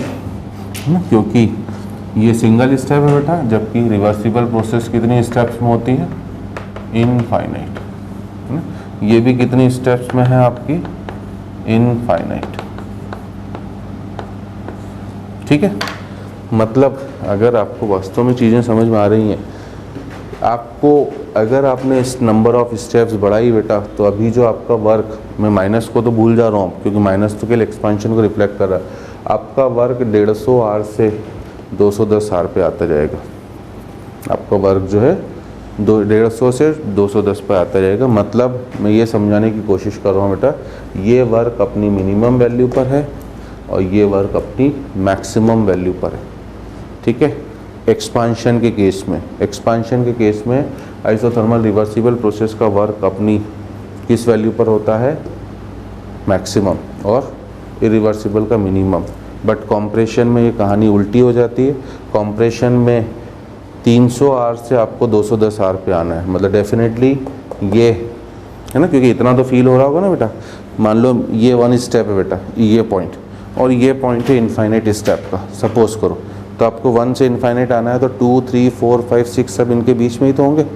ये सिंगल स्टेप है बेटा, जबकि रिवर्सिबल प्रोसेस कितनी स्टेप्स में होती है? इनफाइनाइट, है ना। ये भी कितनी स्टेप्स में है आपकी? इनफाइनाइट, ठीक है। मतलब अगर आपको वास्तव में चीज़ें समझ में आ रही हैं, आपको अगर आपने इस नंबर ऑफ स्टेप्स बढ़ाई बेटा, तो अभी जो आपका वर्क, मैं माइनस को तो भूल जा रहा हूँ क्योंकि माइनस तो केवल एक्सपांशन को रिफ्लेक्ट कर रहा है, आपका वर्क 150 R से 210 R पे आता जाएगा। आपका वर्क जो है 150 से 210 पे आता रहेगा। मतलब मैं ये समझाने की कोशिश कर रहा हूँ बेटा, ये वर्क अपनी मिनिमम वैल्यू पर है और ये वर्क अपनी मैक्सिमम वैल्यू पर है, ठीक है। एक्सपांशन के केस में आइसोथर्मल रिवर्सिबल प्रोसेस का वर्क अपनी किस वैल्यू पर होता है, मैक्सिमम, और इरिवर्सिबल का मिनिमम। बट कॉम्प्रेशन में ये कहानी उल्टी हो जाती है। कॉम्प्रेशन में 300 आर से आपको 210 आर पे आना है, मतलब डेफिनेटली ये है ना, क्योंकि इतना तो फील हो रहा होगा ना बेटा। मान लो ये 1 स्टेप है बेटा, ये पॉइंट, और ये पॉइंट है इनफाइनाइट स्टेप का, सपोज करो। तो आपको 1 से इनफाइनाइट आना है तो 2, 3, 4, 5, 6 सब इनके बीच में ही तो होंगे।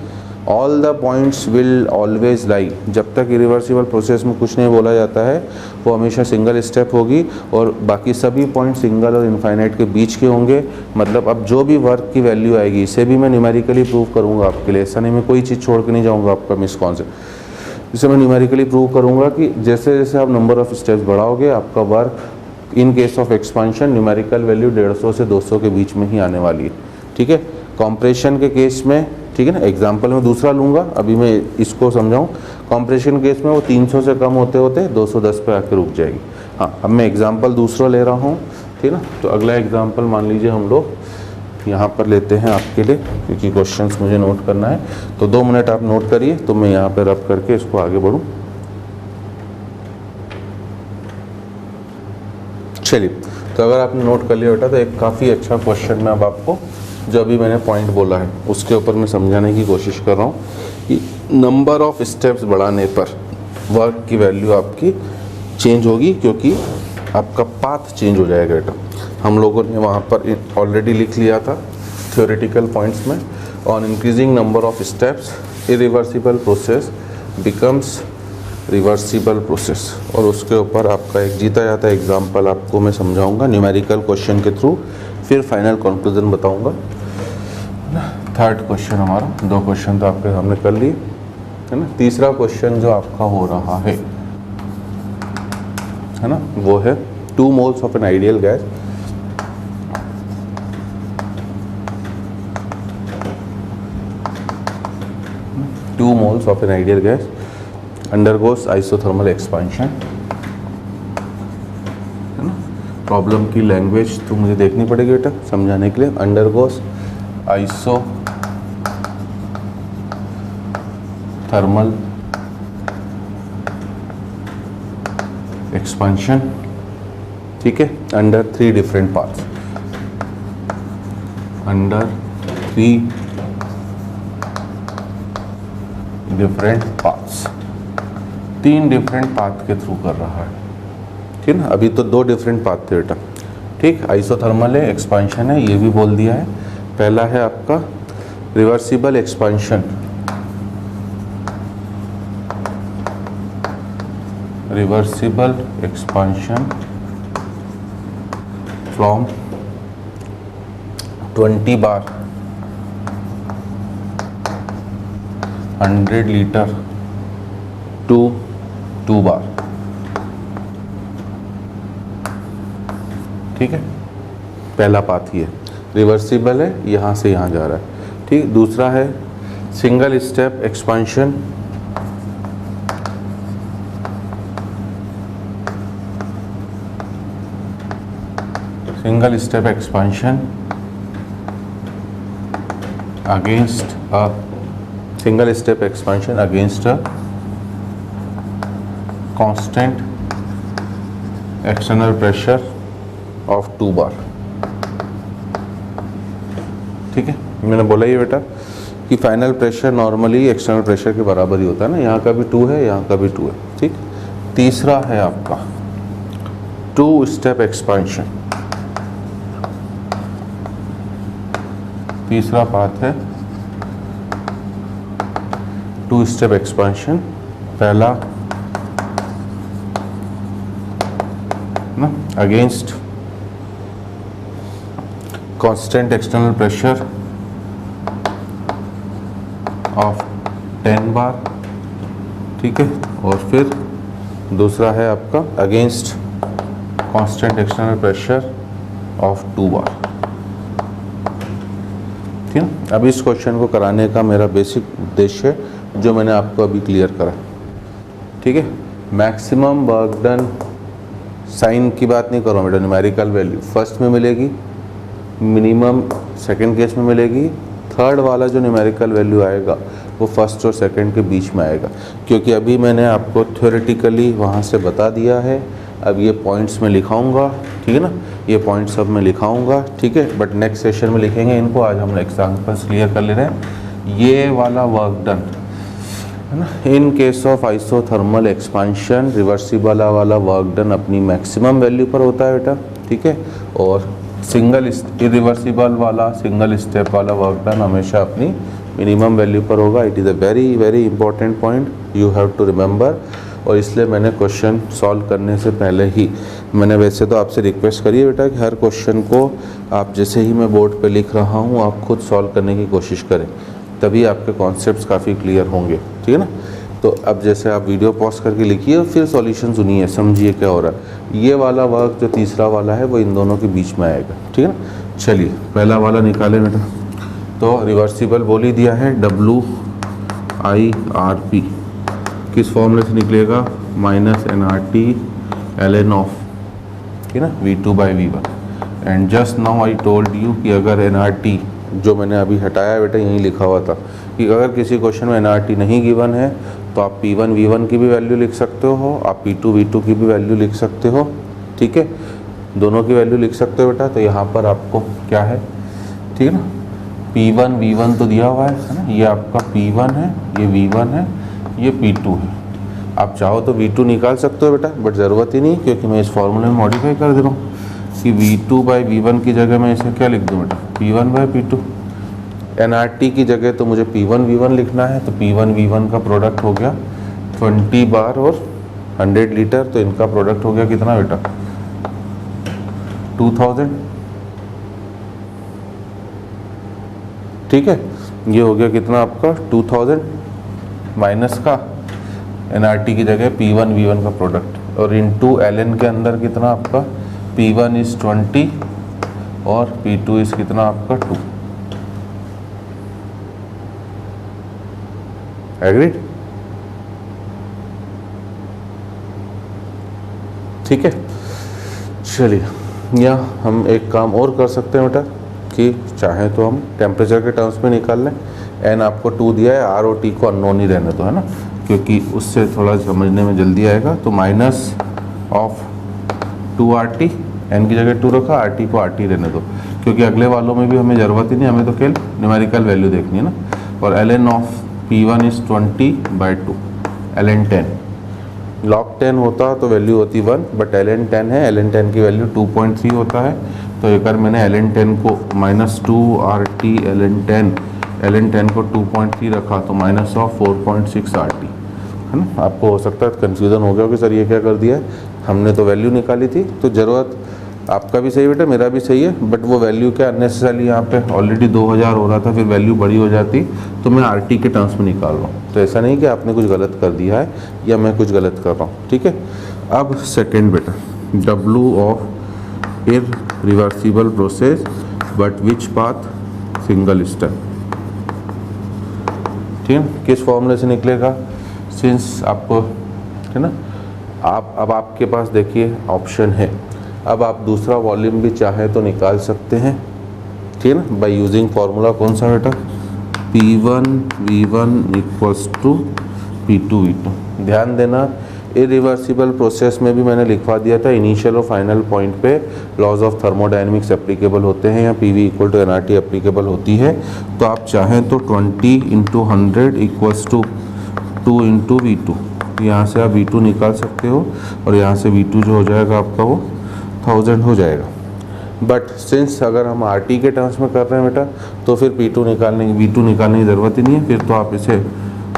All the points will always लाई, जब तक इरिवर्सिबल प्रोसेस में कुछ नहीं बोला जाता है वो हमेशा सिंगल स्टेप होगी, और बाकी सभी पॉइंट सिंगल और इनफाइनाइट के बीच के होंगे। मतलब अब जो भी वर्क की वैल्यू आएगी इसे भी मैं न्यूमेरिकली प्रूव करूँगा आपके लिए, ऐसा नहीं मैं कोई चीज़ छोड़ के नहीं जाऊँगा आपका मिस कॉन्सेप्ट। इसे मैं न्यूमेरिकली प्रूव करूँगा कि जैसे जैसे आप नंबर ऑफ स्टेप्स बढ़ाओगे आपका work in case of expansion numerical value 150 से 200 के बीच में ही आने वाली है, ठीक है। कॉम्प्रेशन के केस में, ठीक है ना, एग्जाम्पल में दूसरा लूँगा, अभी मैं इसको समझाऊँ। कॉम्प्रेशन केस में वो 300 से कम होते होते 210 पे आके रुक जाएगी। हाँ, अब मैं एग्जाम्पल दूसरा ले रहा हूँ, ठीक है ना। तो अगला एग्जाम्पल मान लीजिए हम लोग यहाँ पर लेते हैं आपके लिए, क्योंकि क्वेश्चंस मुझे नोट करना है। तो 2 मिनट आप नोट करिए, तो मैं यहाँ पर रब करके इसको आगे बढ़ूँ। चलिए, तो अगर आपने नोट कर लिया बेटा तो एक काफ़ी अच्छा क्वेश्चन मैं अब आपको, जो अभी मैंने पॉइंट बोला है उसके ऊपर मैं समझाने की कोशिश कर रहा हूँ कि नंबर ऑफ स्टेप्स बढ़ाने पर वर्क की वैल्यू आपकी चेंज होगी, क्योंकि आपका पाथ चेंज हो जाएगा बेटा। हम लोगों ने वहाँ पर ऑलरेडी लिख लिया था थ्योरेटिकल पॉइंट्स में, on increasing number of steps irreversible process becomes reversible process. और उसके ऊपर आपका एक जीता जाता एग्जाम्पल आपको मैं समझाऊंगा न्यूमेरिकल क्वेश्चन के थ्रू, फिर फाइनल कंक्लूजन बताऊंगा। थर्ड क्वेश्चन हमारा, 2 क्वेश्चन तो आपके सामने कर लिए, है ना। तीसरा क्वेश्चन जो आपका हो रहा है ना, वो है 2 moles of an ideal gas undergoes isothermal expansion, है ना। प्रॉब्लम की लैंग्वेज तो मुझे देखनी पड़ेगी बेटा समझाने के लिए। अंडरगोस आइसोथर्मल एक्सपांशन, ठीक है, under 3 different paths, under 3 different paths, 3 different path के थ्रू कर रहा है, ठीक है ना। अभी तो 2 डिफरेंट पाथ थे बेटा, ठीक। आइसोथर्मल है, एक्सपांशन है, ये भी बोल दिया है। पहला है आपका reversible expansion, from 20 bar 100 litre to 2 bar, ठीक है। पहला पाथ ही है, रिवर्सिबल है, यहाँ से यहाँ जा रहा है, ठीक। दूसरा है single step expansion, against a single step expansion against a constant external pressure of 2 bar, ठीक है। मैंने बोला ये बेटा कि final pressure normally external pressure के बराबर ही होता है ना, यहाँ का भी 2 है, यहाँ का भी 2 है, ठीक। तीसरा है आपका 2 स्टेप एक्सपांशन, तीसरा पाथ है 2 स्टेप एक्सपांशन। पहला ना against constant external pressure of 10 बार, ठीक है। और फिर दूसरा है आपका against constant external pressure of 2 bar, ठीक है। अब इस क्वेश्चन को कराने का मेरा बेसिक उद्देश्य है जो मैंने आपको अभी क्लियर करा, ठीक है। मैक्सिमम वर्क डन, साइन की बात नहीं करूँ बेटा, न्यूमेरिकल वैल्यू फर्स्ट में मिलेगी, मिनिमम सेकंड केस में मिलेगी, थर्ड वाला जो न्यूमेरिकल वैल्यू आएगा वो फर्स्ट और सेकंड के बीच में आएगा, क्योंकि अभी मैंने आपको थ्योरेटिकली वहाँ से बता दिया है। अब ये पॉइंट्स में लिखाऊंगा, ठीक है ना, ये पॉइंट्स अब मैं लिखाऊंगा, ठीक है, बट नेक्स्ट सेशन में लिखेंगे इनको। आज हम एग्जाम्पल्स क्लियर कर ले रहे हैं। ये वाला वर्क डन है ना, in case of isothermal expansion reversible वाला वर्क डन अपनी मैक्सिमम वैल्यू पर होता है बेटा, ठीक है, और सिंगल इरिवर्सिबल वाला सिंगल स्टेप वाला वर्क डन हमेशा अपनी मिनिमम वैल्यू पर होगा। It is a very very important point, you have to remember. और इसलिए मैंने क्वेश्चन सॉल्व करने से पहले ही मैंने वैसे तो आपसे रिक्वेस्ट करी है बेटा कि हर क्वेश्चन को आप जैसे ही मैं बोर्ड पे लिख रहा हूँ आप खुद सॉल्व करने की कोशिश करें, तभी आपके कॉन्सेप्ट्स काफ़ी क्लियर होंगे, ठीक है ना। तो अब जैसे आप वीडियो पॉज करके लिखिए और फिर सॉल्यूशन सुनिए, समझिए क्या हो रहा है। ये वाला वर्क जो तीसरा वाला है वो इन दोनों के बीच में आएगा, ठीक है ना। चलिए पहला वाला निकालें बेटा। तो रिवर्सिबल बोल ही दिया है, WIRP किस फॉर्मूले से निकलेगा, -nRT ln ऑफ, ठीक है ना, V2/V1। And just now I told you कि अगर nRT जो मैंने अभी हटाया बेटा यहीं लिखा हुआ था कि अगर किसी क्वेश्चन में nRT नहीं गिवन है तो आप P1/V1 की भी वैल्यू लिख सकते हो, आप P2/V2 की भी वैल्यू लिख सकते हो, ठीक है, दोनों की वैल्यू लिख सकते हो बेटा। तो यहाँ पर आपको क्या है, ठीक है ना, P1/V1 तो दिया हुआ है ना, ये आपका P1 है, ये V1 है, ये P2 है। आप चाहो तो V2 निकाल सकते हो बेटा, बट ज़रूरत ही नहीं, क्योंकि मैं इस फॉर्मूले में मॉडिफाई कर दे रहा हूँ कि V2/V1 की जगह मैं इसे क्या लिख दूँ बेटा, P1/P2। nRT की जगह तो मुझे P1/V1 लिखना है, तो P1/V1 का प्रोडक्ट हो गया 20 बार और 100 लीटर, तो इनका प्रोडक्ट हो गया कितना बेटा, 2000, ठीक है। ये हो गया कितना आपका 2000 माइनस का nRT की जगह P1/V1 का प्रोडक्ट, और इनटू ln के अंदर कितना आपका P1 इज़ 20 और P2 इज़ कितना आपका 2। एग्रीड, ठीक है। चलिए या हम एक काम और कर सकते हैं बेटा कि चाहे तो हम टेम्परेचर के टर्म्स में निकाल लें। एन आपको 2 दिया है, आर और टी को अननोन ही रहने दो, है ना, क्योंकि उससे थोड़ा समझने में जल्दी आएगा। तो माइनस ऑफ 2RT, एन की जगह 2 रखा, RT को RT रहने दो, क्योंकि अगले वालों में भी हमें ज़रूरत ही नहीं, हमें तो केवल न्यूमेरिकल वैल्यू देखनी है ना। और ln of P1 is 20/2, ln 10, log 10 होता तो वैल्यू होती 1, बट ln 10 है, ln 10 की वैल्यू 2.3 होता है। तो अगर मैंने ln 10 को -2RT ln 10 को 2.3 रखा तो माइनस ऑफ 4.6RT, है ना। आपको हो सकता है कन्फ्यूज़न हो गया कि सर ये क्या कर दिया है, हमने तो वैल्यू निकाली थी। तो ज़रूरत आपका भी सही बेटा, मेरा भी सही है, बट वो वैल्यू क्या अननेसेसरी यहाँ पे ऑलरेडी 2000 हो रहा था, फिर वैल्यू बड़ी हो जाती, तो मैं RT के टर्म्स में निकाल रहा हूँ। तो ऐसा नहीं कि आपने कुछ गलत कर दिया है या मैं कुछ गलत कर रहा हूँ, ठीक है। अब सेकेंड बेटा, W of irreversible process but which path, single step, ठीक है। किस फॉर्मूले से निकलेगा, सिंस आपको, है ना, अब आपके पास देखिए ऑप्शन है, अब आप दूसरा वॉल्यूम भी चाहे तो निकाल सकते हैं, ठीक है ना, बाय यूजिंग फार्मूला कौन सा बेटा, P1/V1 इक्वल्स टू P2/V2। ध्यान देना, इरिवर्सिबल प्रोसेस में भी मैंने लिखवा दिया था इनिशियल और फाइनल पॉइंट पे लॉज ऑफ थर्मोडायनेमिक्स एप्लीकेबल होते हैं, या PV equal to nRT applicable होती है। तो आप चाहें तो 20 × 100 इक्वल्स टू 2 × V2, यहाँ से आप V2 निकाल सकते हो, और यहाँ से V2 जो हो जाएगा आपका वो 1000 हो जाएगा। बट सिंस अगर हम RT के टर्म्स में कर रहे हैं बेटा, तो फिर V2 निकालने की ज़रूरत ही नहीं है। फिर तो आप इसे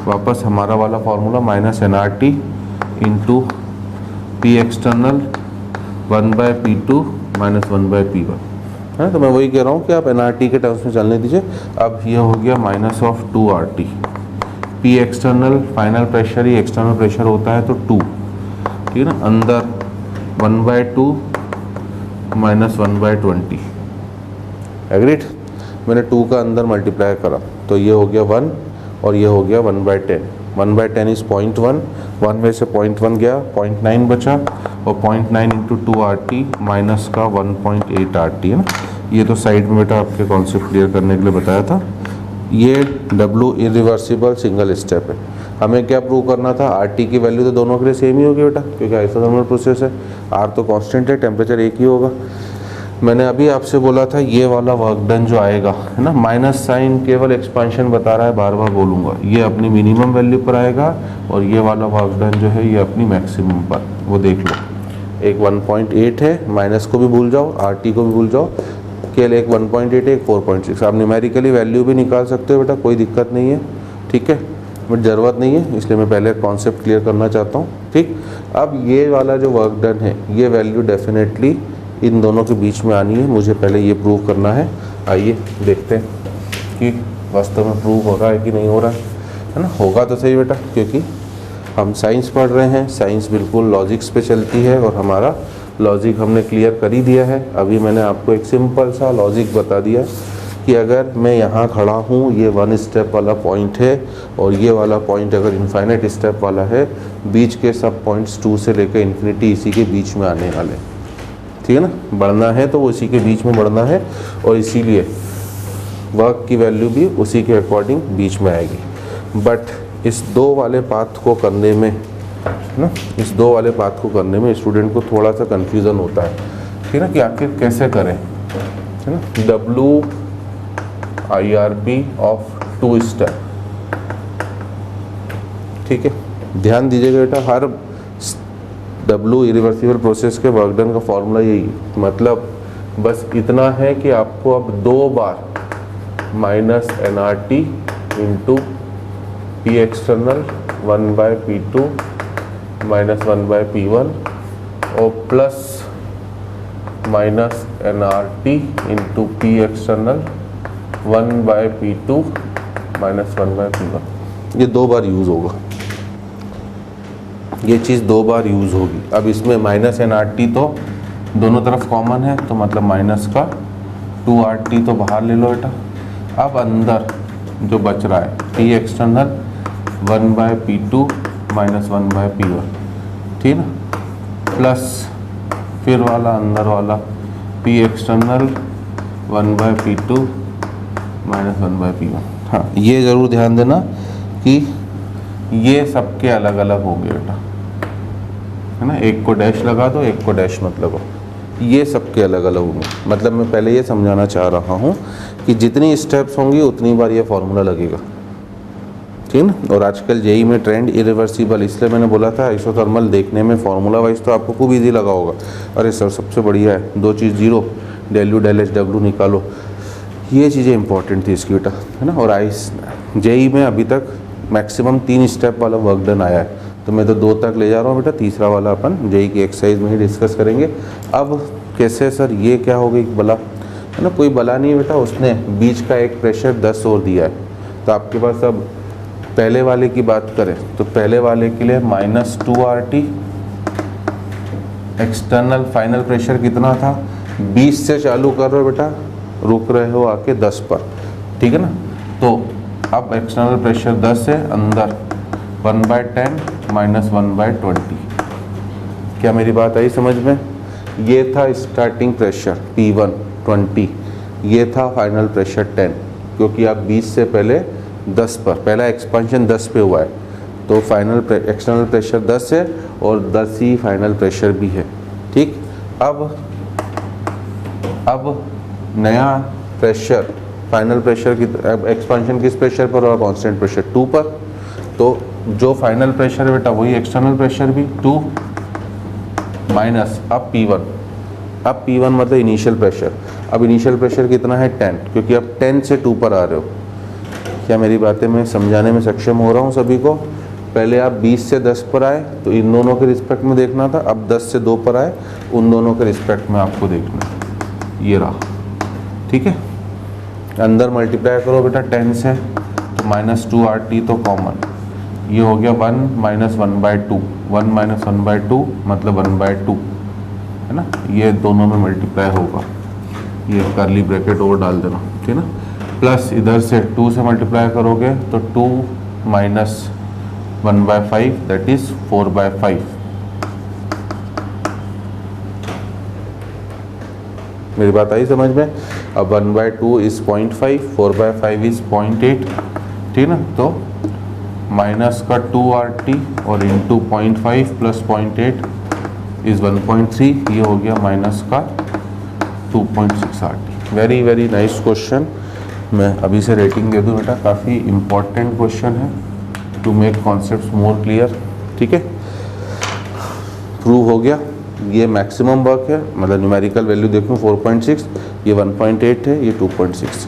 वापस हमारा वाला formula -nRT into P external 1/P2 - 1/P1 है। तो मैं वही कह रहा हूँ कि आप nRT के टर्म्स में चलने दीजिए। अब ये हो गया -2RT, P external final pressure, ही एक्सटर्नल प्रेशर होता है तो 2, ठीक है ना, अंदर 1/2 - 1/20, एग्रीड। मैंने 2 का अंदर मल्टीप्लाई करा तो ये हो गया 1 और ये हो गया 1/10। 1/10 इज़ 0.1, 1 में से 0.1 गया, 0.9 बचा और 0.9 इंटू 2 RT माइनस का 1.8 RT है ना। ये तो साइड में बेटा आपके कॉन्सेप्ट क्लियर करने के लिए बताया था। ये W इरिवर्सिबल सिंगल स्टेप है। हमें क्या प्रूव करना था, RT की वैल्यू तो दोनों के लिए सेम ही होगी बेटा, क्योंकि आइसोथर्मल प्रोसेस है, R तो कांस्टेंट है, टेम्परेचर एक ही होगा। मैंने अभी आपसे बोला था ये वाला वर्क डन जो आएगा है ना, माइनस साइन केवल एक्सपांशन बता रहा है, बार बार बोलूँगा, ये अपनी मिनिमम वैल्यू पर आएगा और ये वाला वर्क डन जो है ये अपनी मैक्सिमम पर, वो देख लो। एक 1.8 है, माइनस को भी भूल जाओ, RT को भी भूल जाओ, केवल एक 1.8 है, एक 4.6। आप न्यूमेरिकली वैल्यू भी निकाल सकते हो बेटा, कोई दिक्कत नहीं है, ठीक है, बट ज़रूरत नहीं है, इसलिए मैं पहले कॉन्सेप्ट क्लियर करना चाहता हूँ। ठीक, अब ये वाला जो वर्क डन है ये वैल्यू डेफिनेटली इन दोनों के बीच में आनी है, मुझे पहले ये प्रूव करना है। आइए देखते हैं कि वास्तव में प्रूव हो रहा है कि नहीं हो रहा है ना। होगा तो सही बेटा, क्योंकि हम साइंस पढ़ रहे हैं, साइंस बिल्कुल लॉजिक्स पे चलती है और हमारा लॉजिक हमने क्लियर कर ही दिया है। अभी मैंने आपको एक सिंपल सा लॉजिक बता दिया कि अगर मैं यहाँ खड़ा हूँ, ये 1 स्टेप वाला पॉइंट है और ये वाला पॉइंट अगर इनफाइनाइट स्टेप वाला है, बीच के सब पॉइंट्स 2 से लेकर इन्फिनिटी इसी के बीच में आने वाले, ठीक है ना। बढ़ना है तो वो इसी के बीच में बढ़ना है और इसीलिए वर्क की वैल्यू भी उसी के अकॉर्डिंग बीच में आएगी। बट इस 2 वाले पाथ को करने में ना, इस 2 वाले पाथ को करने में स्टूडेंट को थोड़ा सा कन्फ्यूज़न होता है, ठीक है ना, कि आखिर कैसे करें, है ना। WIRP ऑफ 2 स्टेप, ठीक है, ध्यान दीजिएगा बेटा, हर W इरिवर्सिबल प्रोसेस के वर्क डन का फॉर्मूला यही, मतलब बस इतना है कि आपको अब 2 बार minus nRT into P external 1/P2 minus 1/P1 और plus minus nRT into P external 1/P2 minus 1/P1, ये 2 बार यूज़ होगा, ये चीज़ 2 बार यूज़ होगी। अब इसमें माइनस nRT तो दोनों तरफ कॉमन है, तो मतलब माइनस का 2RT तो बाहर ले लो बेटा। अब अंदर जो बच रहा है P external 1/P2 minus 1/P1, ठीक है ना, प्लस फिर वाला अंदर वाला P external 1/P2 minus 1/P1। हाँ, ये ज़रूर ध्यान देना कि ये सबके अलग अलग होंगे बेटा, है ना, एक को डैश लगा दो, एक को डैश मत लगाओ, ये सबके अलग अलग होंगे। मतलब मैं पहले ये समझाना चाह रहा हूँ कि जितनी स्टेप्स होंगी उतनी बार ये फॉर्मूला लगेगा, ठीक है ना। और आजकल जेई में ट्रेंड इरिवर्सिबल, इसलिए मैंने बोला था आइसोथर्मल देखने में फॉर्मूला वाइज तो आपको खूब इजी लगा होगा। अरे सर सबसे बढ़िया है 2 चीज़ 0, del U del H W निकालो, ये चीज़ें इंपॉर्टेंट थी इसकी बेटा, है ना। और जेई में अभी तक मैक्सिमम 3 स्टेप वाला वर्क डन आया है, तो मैं तो 2 तक ले जा रहा हूँ बेटा, तीसरा वाला अपन जेई की एक्सरसाइज में ही डिस्कस करेंगे। अब कैसे सर, ये क्या हो गई बला, है ना, कोई बला नहीं है बेटा, उसने बीच का एक प्रेशर 10 और दिया है, तो आपके पास अब पहले वाले की बात करें तो पहले वाले के लिए minus 2RT external final pressure कितना था, 20 से चालू कर रहे हो बेटा, रुक रहे हो आके 10 पर, ठीक है ना। तो अब एक्सटर्नल प्रेशर 10 है, अंदर 1/10 माइनस 1/20। क्या मेरी बात आई समझ में? ये था स्टार्टिंग प्रेशर P1 20, ये था फाइनल प्रेशर 10, क्योंकि आप 20 से पहले 10 पर, पहला एक्सपेंशन 10 पे हुआ है, तो फाइनल एक्सटर्नल प्रेशर 10 है और 10 ही फाइनल प्रेशर भी है, ठीक। अब नया प्रेशर, फाइनल प्रेशर की एक्सपेंशन किस प्रेशर पर और कांस्टेंट प्रेशर 2 पर, तो जो फाइनल प्रेशर है बेटा वही एक्सटर्नल प्रेशर भी 2 माइनस अब P1 मतलब इनिशियल प्रेशर। अब इनिशियल प्रेशर कितना है 10, क्योंकि अब 10 से 2 पर आ रहे हो। क्या मेरी बातें मैं समझाने में सक्षम हो रहा हूँ सभी को? पहले आप 20 से 10 पर आए तो इन दोनों के रिस्पेक्ट में देखना था, अब 10 से 2 पर आए उन दोनों के रिस्पेक्ट में आपको देखना है, ये रहा, ठीक है। अंदर मल्टीप्लाई करो बेटा 10 से, तो माइनस 2RT तो कॉमन, ये हो गया 1 माइनस 1/2, 1 माइनस 1/2 मतलब 1/2, है ना। ये दोनों में मल्टीप्लाई होगा, ये कर्ली ब्रैकेट और डाल देना, ठीक है ना। प्लस इधर से 2 से मल्टीप्लाई करोगे तो 2 माइनस 1/5 दैट इज 4/5। मेरी बात आई समझ में? अब 1/2 इज 0.5, 4/5 इज 0.8, ठीक ना। तो माइनस का 2RT और इंटू 0.5 प्लस 0.8 इज 1.3, ये हो गया माइनस का 2.6RT। Very very nice question. मैं अभी से रेटिंग दे दूँ बेटा, काफ़ी इम्पॉर्टेंट क्वेश्चन है to make concepts more clear, ठीक है। प्रूव हो गया, ये मैक्सिमम वर्क है, मतलब न्यूमेरिकल वैल्यू देखूँ 4.6, ये 1.8 है, ये 2.6,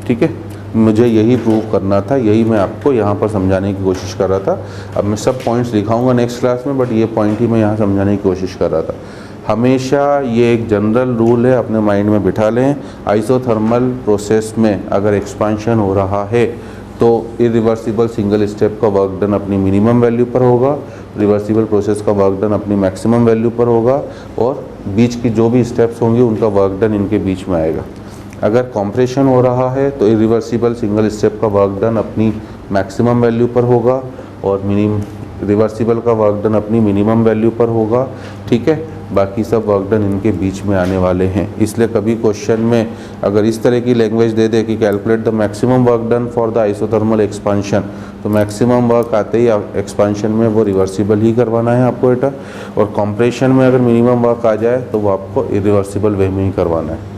ठीक है। मुझे यही प्रूव करना था, यही मैं आपको यहाँ पर समझाने की कोशिश कर रहा था। अब मैं सब पॉइंट्स दिखाऊंगा नेक्स्ट क्लास में, बट ये पॉइंट ही मैं यहाँ समझाने की कोशिश कर रहा था। हमेशा ये एक जनरल रूल है, अपने माइंड में बिठा लें। आइसोथर्मल प्रोसेस में अगर एक्सपांशन हो रहा है तो इरिवर्सिबल सिंगल स्टेप का वर्क डन अपनी मिनिमम वैल्यू पर होगा, रिवर्सिबल प्रोसेस का वर्क डन अपनी मैक्सिमम वैल्यू पर होगा, और बीच की जो भी स्टेप्स होंगे उनका वर्क डन इनके बीच में आएगा। अगर कॉम्प्रेशन हो रहा है तो इरिवर्सिबल सिंगल स्टेप का वर्क डन अपनी मैक्सिमम वैल्यू पर होगा और रिवर्सिबल का वर्क डन अपनी मिनिमम वैल्यू पर होगा, ठीक है। बाकी सब वर्क डन इनके बीच में आने वाले हैं। इसलिए कभी क्वेश्चन में अगर इस तरह की लैंग्वेज दे दे कि calculate the maximum work done for the isothermal expansion, तो मैक्सिमम वर्क आते ही एक्सपांशन में वो रिवर्सिबल ही करवाना है आपको बेटा, और कॉम्प्रेशन में अगर मिनिमम वर्क आ जाए तो वो आपको इरिवर्सिबल वे में ही करवाना है।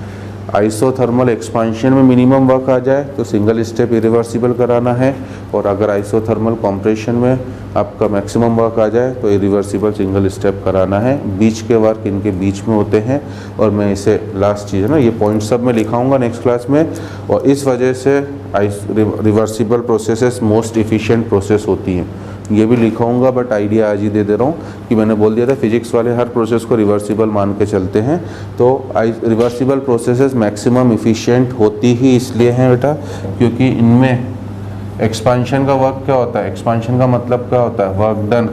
आइसोथर्मल एक्सपांशन में मिनिमम वर्क आ जाए तो सिंगल स्टेप इरिवर्सिबल कराना है, और अगर आइसोथर्मल कॉम्प्रेशन में आपका मैक्सिमम वर्क आ जाए तो इरिवर्सिबल सिंगल स्टेप कराना है। बीच के वर्क इनके बीच में होते हैं, और मैं इसे लास्ट चीज़ है ना, ये पॉइंट सब मैं लिखाऊंगा नेक्स्ट क्लास में। और इस वजह से reversible processes most efficient process होती हैं, ये भी लिखाऊंगा, बट आइडिया आज ही दे रहा हूँ कि मैंने बोल दिया था फिजिक्स वाले हर प्रोसेस को रिवर्सिबल मान के चलते हैं। तो रिवर्सिबल प्रोसेसेस मैक्सिमम इफ़िशिएंट होती ही इसलिए हैं बेटा क्योंकि इनमें एक्सपांशन का वर्क क्या होता है, एक्सपांशन का मतलब क्या होता है, वर्क डन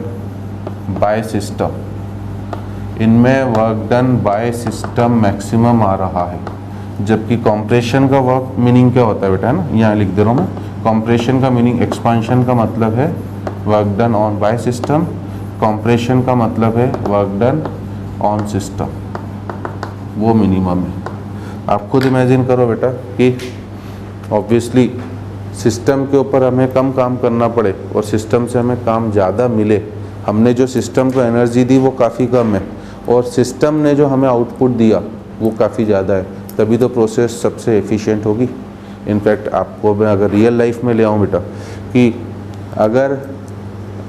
बाय सिस्टम। इनमें work done by system maximum आ रहा है, जबकि कॉम्प्रेशन का वर्क मीनिंग क्या होता है बेटा, है ना, यहाँ लिख दे रहा हूँ मैं। कॉम्प्रेशन का मीनिंग, एक्सपांशन का मतलब है work done on by system, compression का मतलब है वर्क डन ऑन सिस्टम, वो मिनिमम है। आप खुद इमेजिन करो बेटा कि ऑब्वियसली सिस्टम के ऊपर हमें कम काम करना पड़े और सिस्टम से हमें काम ज़्यादा मिले। हमने जो सिस्टम को एनर्जी दी वो काफ़ी कम है, और सिस्टम ने जो हमें आउटपुट दिया वो काफ़ी ज़्यादा है, तभी तो प्रोसेस सबसे एफिशिएंट होगी। इनफैक्ट आपको मैं अगर रियल लाइफ में ले आऊँ बेटा कि अगर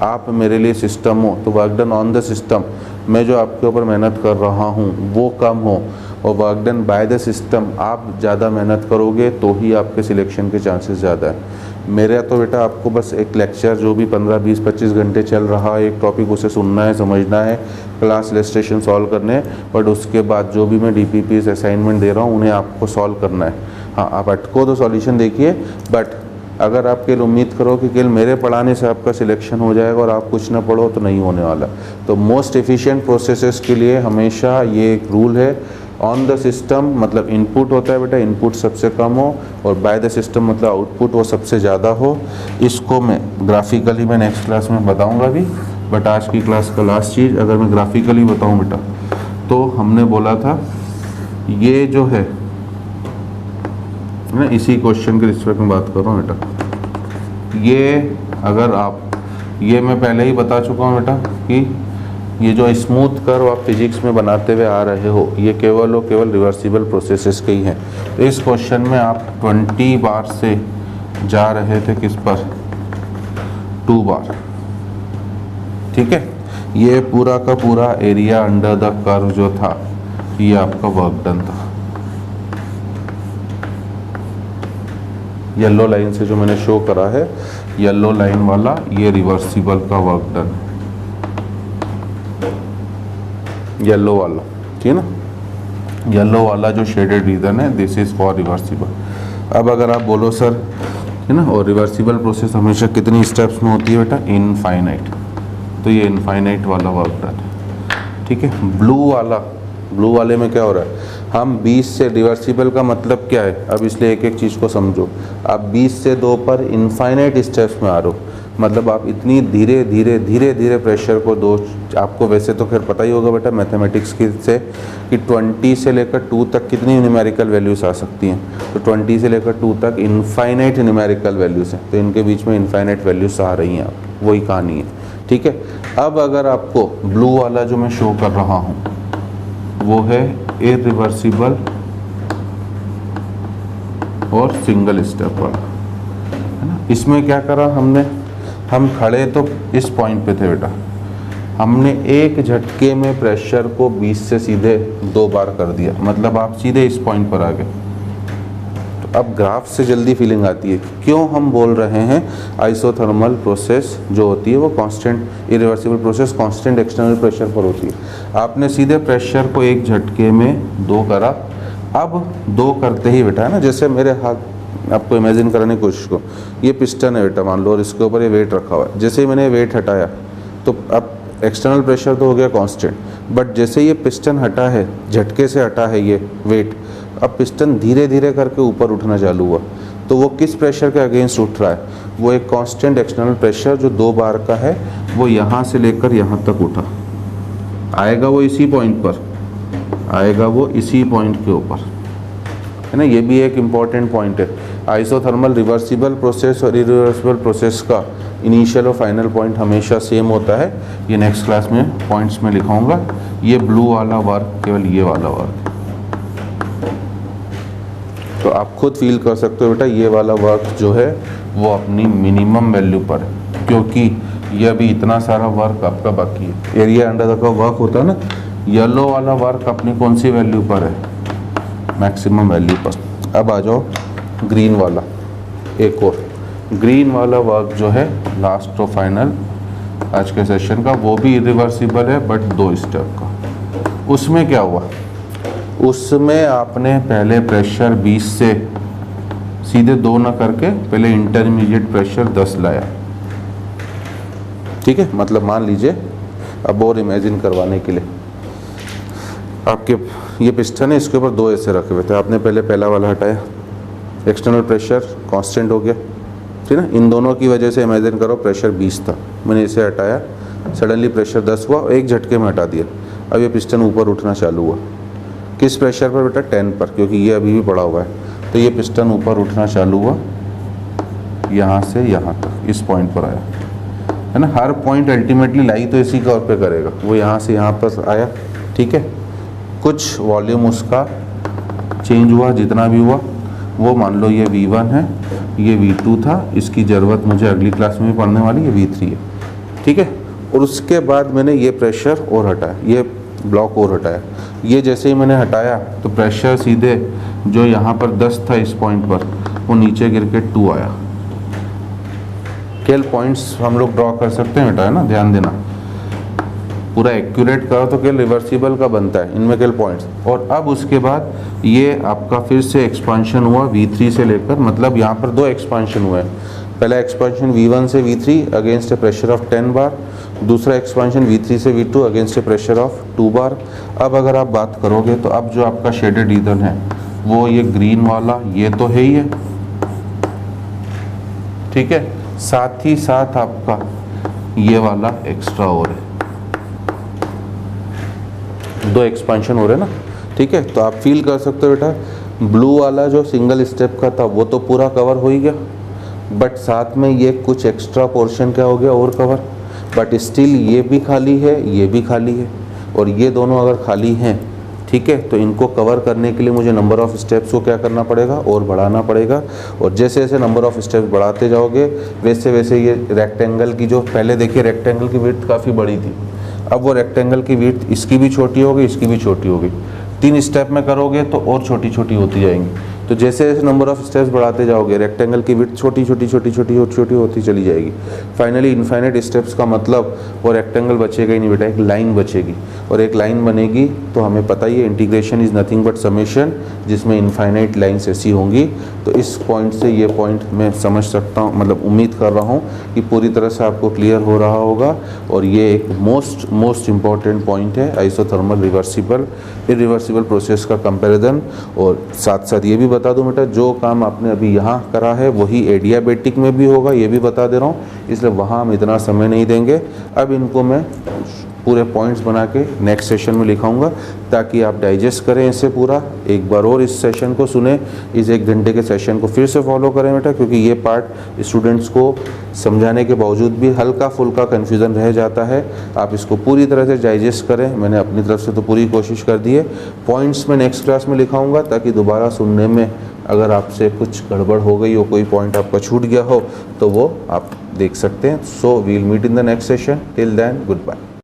आप मेरे लिए सिस्टम हो तो work done on the system, मैं जो आपके ऊपर मेहनत कर रहा हूँ वो कम हो, और work done by the system आप ज़्यादा मेहनत करोगे तो ही आपके सिलेक्शन के चांसेस ज़्यादा है। मेरा तो बेटा आपको बस एक लेक्चर जो भी 15, 20, 25 घंटे चल रहा है, एक टॉपिक उसे सुनना है, समझना है, क्लास इलस्ट्रेशन सॉल्व करने हैं, बट उसके बाद जो भी मैं DPPs असाइनमेंट दे रहा हूँ उन्हें आपको सॉल्व करना है। हाँ, आप अटको तो सॉल्यूशन देखिए, बट अगर आप केवल उम्मीद करो कि केवल मेरे पढ़ाने से आपका सिलेक्शन हो जाएगा और आप कुछ ना पढ़ो तो नहीं होने वाला। तो मोस्ट एफिशिएंट प्रोसेसेस के लिए हमेशा ये एक रूल है, ऑन द सिस्टम मतलब इनपुट होता है बेटा, इनपुट सबसे कम हो, और बाय द सिस्टम मतलब आउटपुट वो सबसे ज़्यादा हो। इसको मैं ग्राफिकली मैं नेक्स्ट क्लास में बताऊंगा भी, बट आज की क्लास का लास्ट चीज़ अगर मैं ग्राफिकली बताऊं बेटा, तो हमने बोला था ये जो है ना, इसी क्वेश्चन के रिस्पेक्ट में बात कर रहा हूँ बेटा, ये अगर आप, ये मैं पहले ही बता चुका हूँ बेटा कि ये जो स्मूथ कर्व आप फिजिक्स में बनाते हुए आ रहे हो ये केवल और केवल रिवर्सिबल प्रोसेसेस के ही हैं। तो इस क्वेश्चन में आप 20 बार से जा रहे थे किस पर, 2 बार, ठीक है। ये पूरा का पूरा एरिया अंडर द कर्व जो था ये आपका वर्क डन था। येलो लाइन से जो मैंने शो करा है, येलो लाइन वाला ये रिवर्सिबल का वर्क डन, येलो वाला, ठीक है ना, येलो वाला जो शेडेड रीजन है दिस इज फॉर रिवर्सिबल। अब अगर आप बोलो सर, है ना, और रिवर्सिबल प्रोसेस हमेशा कितनी स्टेप्स में होती है बेटा, इनफाइनाइट, तो ये इनफाइनाइट वाला वर्क डन है, ठीक है। ब्लू वाला ब्लू वाले में क्या हो रहा है, हम 20 से रिवर्सिबल का मतलब क्या है, अब इसलिए एक एक चीज़ को समझो। आप 20 से 2 पर इनफाइनाइट स्टेप्स में आ रहे हो, मतलब आप इतनी धीरे धीरे धीरे धीरे प्रेशर को दो, आपको वैसे तो खैर पता ही होगा बेटा मैथमेटिक्स की से कि 20 से लेकर 2 तक कितनी न्यूमेरिकल वैल्यूज आ सकती हैं, तो 20 से लेकर 2 तक इनफाइनाइट न्यूमेरिकल वैल्यूज हैं, तो इनके बीच में इनफाइनाइट वैल्यूज आ रही हैं, आप वही कहानी है, ठीक है। अब अगर आपको ब्लू वाला जो मैं शो कर रहा हूँ वो है इरिवर्सिबल और सिंगल स्टेप वाला, है ना। इसमें क्या करा हमने, हम खड़े तो इस पॉइंट पे थे बेटा, हमने एक झटके में प्रेशर को 20 से सीधे 2 बार कर दिया, मतलब आप सीधे इस पॉइंट पर आ गए। तो अब ग्राफ से जल्दी फीलिंग आती है, क्यों हम बोल रहे हैं आइसोथर्मल प्रोसेस जो होती है वो constant, irreversible process constant external pressure पर होती है। आपने सीधे प्रेशर को एक झटके में 2 करा, अब 2 करते ही बेटा, है ना, जैसे मेरे हाथ, आपको इमेजिन कराने की कोशिश को, ये पिस्टन है बेटा मान लो, और इसके ऊपर ये वेट रखा हुआ है। जैसे ही मैंने वेट हटाया तो अब एक्सटर्नल प्रेशर तो हो गया कांस्टेंट, बट जैसे ये पिस्टन हटा है, झटके से हटा है ये वेट, अब पिस्टन धीरे धीरे करके ऊपर उठना चालू हुआ, तो वो किस प्रेशर के अगेंस्ट उठ रहा है, वो एक कांस्टेंट एक्सटर्नल प्रेशर जो 2 बार का है, वो यहाँ से लेकर यहाँ तक उठा, आएगा वो इसी पॉइंट पर, आएगा वो इसी पॉइंट के ऊपर, है ना। ये भी एक इम्पॉर्टेंट पॉइंट है। आइसोथर्मल रिवर्सिबल प्रोसेस और इरिवर्सिबल प्रोसेस का इनिशियल और फाइनल पॉइंट हमेशा सेम होता है। ये नेक्स्ट क्लास में पॉइंट्स में लिखाऊंगा। ये ब्लू वाला वर्क केवल ये वाला वर्क, तो आप खुद फील कर सकते हो बेटा, ये वाला वर्क जो है वो अपनी मिनिमम वैल्यू पर है, क्योंकि ये अभी इतना सारा वर्क आपका बाकी है। Area under the curve work होता है ना, येलो वाला वर्क अपनी कौन सी वैल्यू पर है, मैक्सिमम वैल्यू पर। अब आ जाओ ग्रीन वाला, एक और ग्रीन वाला वर्क जो है लास्ट और फाइनल आज के सेशन का, वो भी इरिवर्सिबल है बट 2 स्टेप का। उसमें क्या हुआ, उसमें आपने पहले प्रेशर 20 से सीधे 2 ना करके पहले इंटरमीडिएट प्रेशर 10 लाया, ठीक है। मतलब मान लीजिए, अब और इमेजिन करवाने के लिए, आपके ये पिस्टन है, इसके ऊपर 2 ऐसे रखे हुए थे, आपने पहले पहला वाला हटाया, एक्सटर्नल प्रेशर कांस्टेंट हो गया, ठीक है ना। इन दोनों की वजह से इमेजिन करो प्रेशर 20 था, मैंने इसे हटाया, सडनली प्रेशर 10 हुआ, एक झटके में हटा दिया। अब ये पिस्टन ऊपर उठना चालू हुआ, किस प्रेशर पर बेटा, 10 पर, क्योंकि ये अभी भी पड़ा हुआ है। तो ये पिस्टन ऊपर उठना चालू हुआ, यहाँ से यहाँ तक इस पॉइंट पर आया, है ना। हर पॉइंट अल्टीमेटली लाई तो इसी कर्व पे करेगा, वो यहाँ से यहाँ पर आया, ठीक है। कुछ वॉल्यूम उसका चेंज हुआ, जितना भी हुआ वो, मान लो ये V1 है, ये V2 था, इसकी ज़रूरत मुझे अगली क्लास में भी पढ़ने वाली, ये V3 है, ठीक है। और उसके बाद मैंने ये प्रेशर और हटाया, ये ब्लॉक और हटाया। ये जैसे ही मैंने हटाया तो प्रेशर सीधे जो यहाँ पर 10 था इस पॉइंट पर, वो नीचे गिर के 2 आया। केवल पॉइंट्स हम लोग ड्रॉ कर सकते हैं बेटा, है ना, ध्यान देना। पूरा एक्यूरेट करो तो केवल रिवर्सिबल का बनता है, इनमें केवल पॉइंट्स। और अब उसके बाद ये आपका फिर से एक्सपांशन हुआ V3 से लेकर, मतलब यहाँ पर 2 एक्सपांशन हुए हैं। पहला एक्सपांशन V1 से V3 against A pressure of 10 बार, दूसरा एक्सपांशन V3 से V2 against A pressure of 2 बार। अब अगर आप बात करोगे तो अब जो आपका शेडेड रीजन है वो ये ग्रीन वाला, ये तो है ही है, ठीक है। साथ ही साथ आपका ये वाला एक्स्ट्रा और है, 2 एक्सपांशन हो रहे हैं ना, ठीक है। तो आप फील कर सकते हो बेटा, ब्लू वाला जो सिंगल स्टेप का था वो तो पूरा कवर हो ही गया, बट साथ में ये कुछ एक्स्ट्रा पोर्शन क्या हो गया और कवर, बट स्टिल ये भी खाली है, ये भी खाली है, और ये दोनों अगर खाली हैं, ठीक है, तो इनको कवर करने के लिए मुझे नंबर ऑफ़ स्टेप्स को क्या करना पड़ेगा, और बढ़ाना पड़ेगा। और जैसे जैसे नंबर ऑफ़ स्टेप्स बढ़ाते जाओगे वैसे वैसे ये रेक्टेंगल की, जो पहले देखिए रेक्टेंगल की विड्थ काफ़ी बड़ी थी, अब वो रेक्टेंगल की विड्थ इसकी भी छोटी हो गई, इसकी भी छोटी हो गई। 3 स्टेप में करोगे तो और छोटी छोटी होती जाएंगी। तो जैसे जैसे नंबर ऑफ स्टेप्स बढ़ाते जाओगे रेक्टेंगल की विड्थ छोटी छोटी छोटी छोटी छोटी होती चली जाएगी। फाइनली इनफाइनाइट स्टेप्स का मतलब वो रेक्टेंगल बचेगा ही नहीं बेटा, एक लाइन बचेगी, और एक लाइन बनेगी तो हमें पता ही है integration is nothing but summation, जिसमें इनफाइनाइट लाइन्स ऐसी होंगी। तो इस पॉइंट से ये पॉइंट मैं समझ सकता हूँ, मतलब उम्मीद कर रहा हूँ कि पूरी तरह से आपको क्लियर हो रहा होगा। और ये एक मोस्ट इम्पॉर्टेंट पॉइंट है आइसोथर्मल रिवर्सिबल इरिवर्सिबल प्रोसेस का कंपैरिजन। और साथ साथ ये भी बता दूं बेटा, जो काम आपने अभी यहाँ करा है वही एडियाबेटिक में भी होगा, ये भी बता दे रहा हूँ, इसलिए वहाँ हम इतना समय नहीं देंगे। अब इनको मैं पूरे पॉइंट्स बना के नेक्स्ट सेशन में लिखाऊंगा ताकि आप डाइजेस्ट करें इसे पूरा। एक बार और इस सेशन को सुने, इस 1 घंटे के सेशन को फिर से फॉलो करें बेटा, क्योंकि ये पार्ट स्टूडेंट्स को समझाने के बावजूद भी हल्का फुल्का कन्फ्यूज़न रह जाता है। आप इसको पूरी तरह से डाइजेस्ट करें। मैंने अपनी तरफ से तो पूरी कोशिश कर दी है। पॉइंट्स में नेक्स्ट क्लास में लिखाऊंगा ताकि दोबारा सुनने में अगर आपसे कुछ गड़बड़ हो गई हो, कोई पॉइंट आपका छूट गया हो, तो वो आप देख सकते हैं। So we'll meet in the next session. Till then good bye.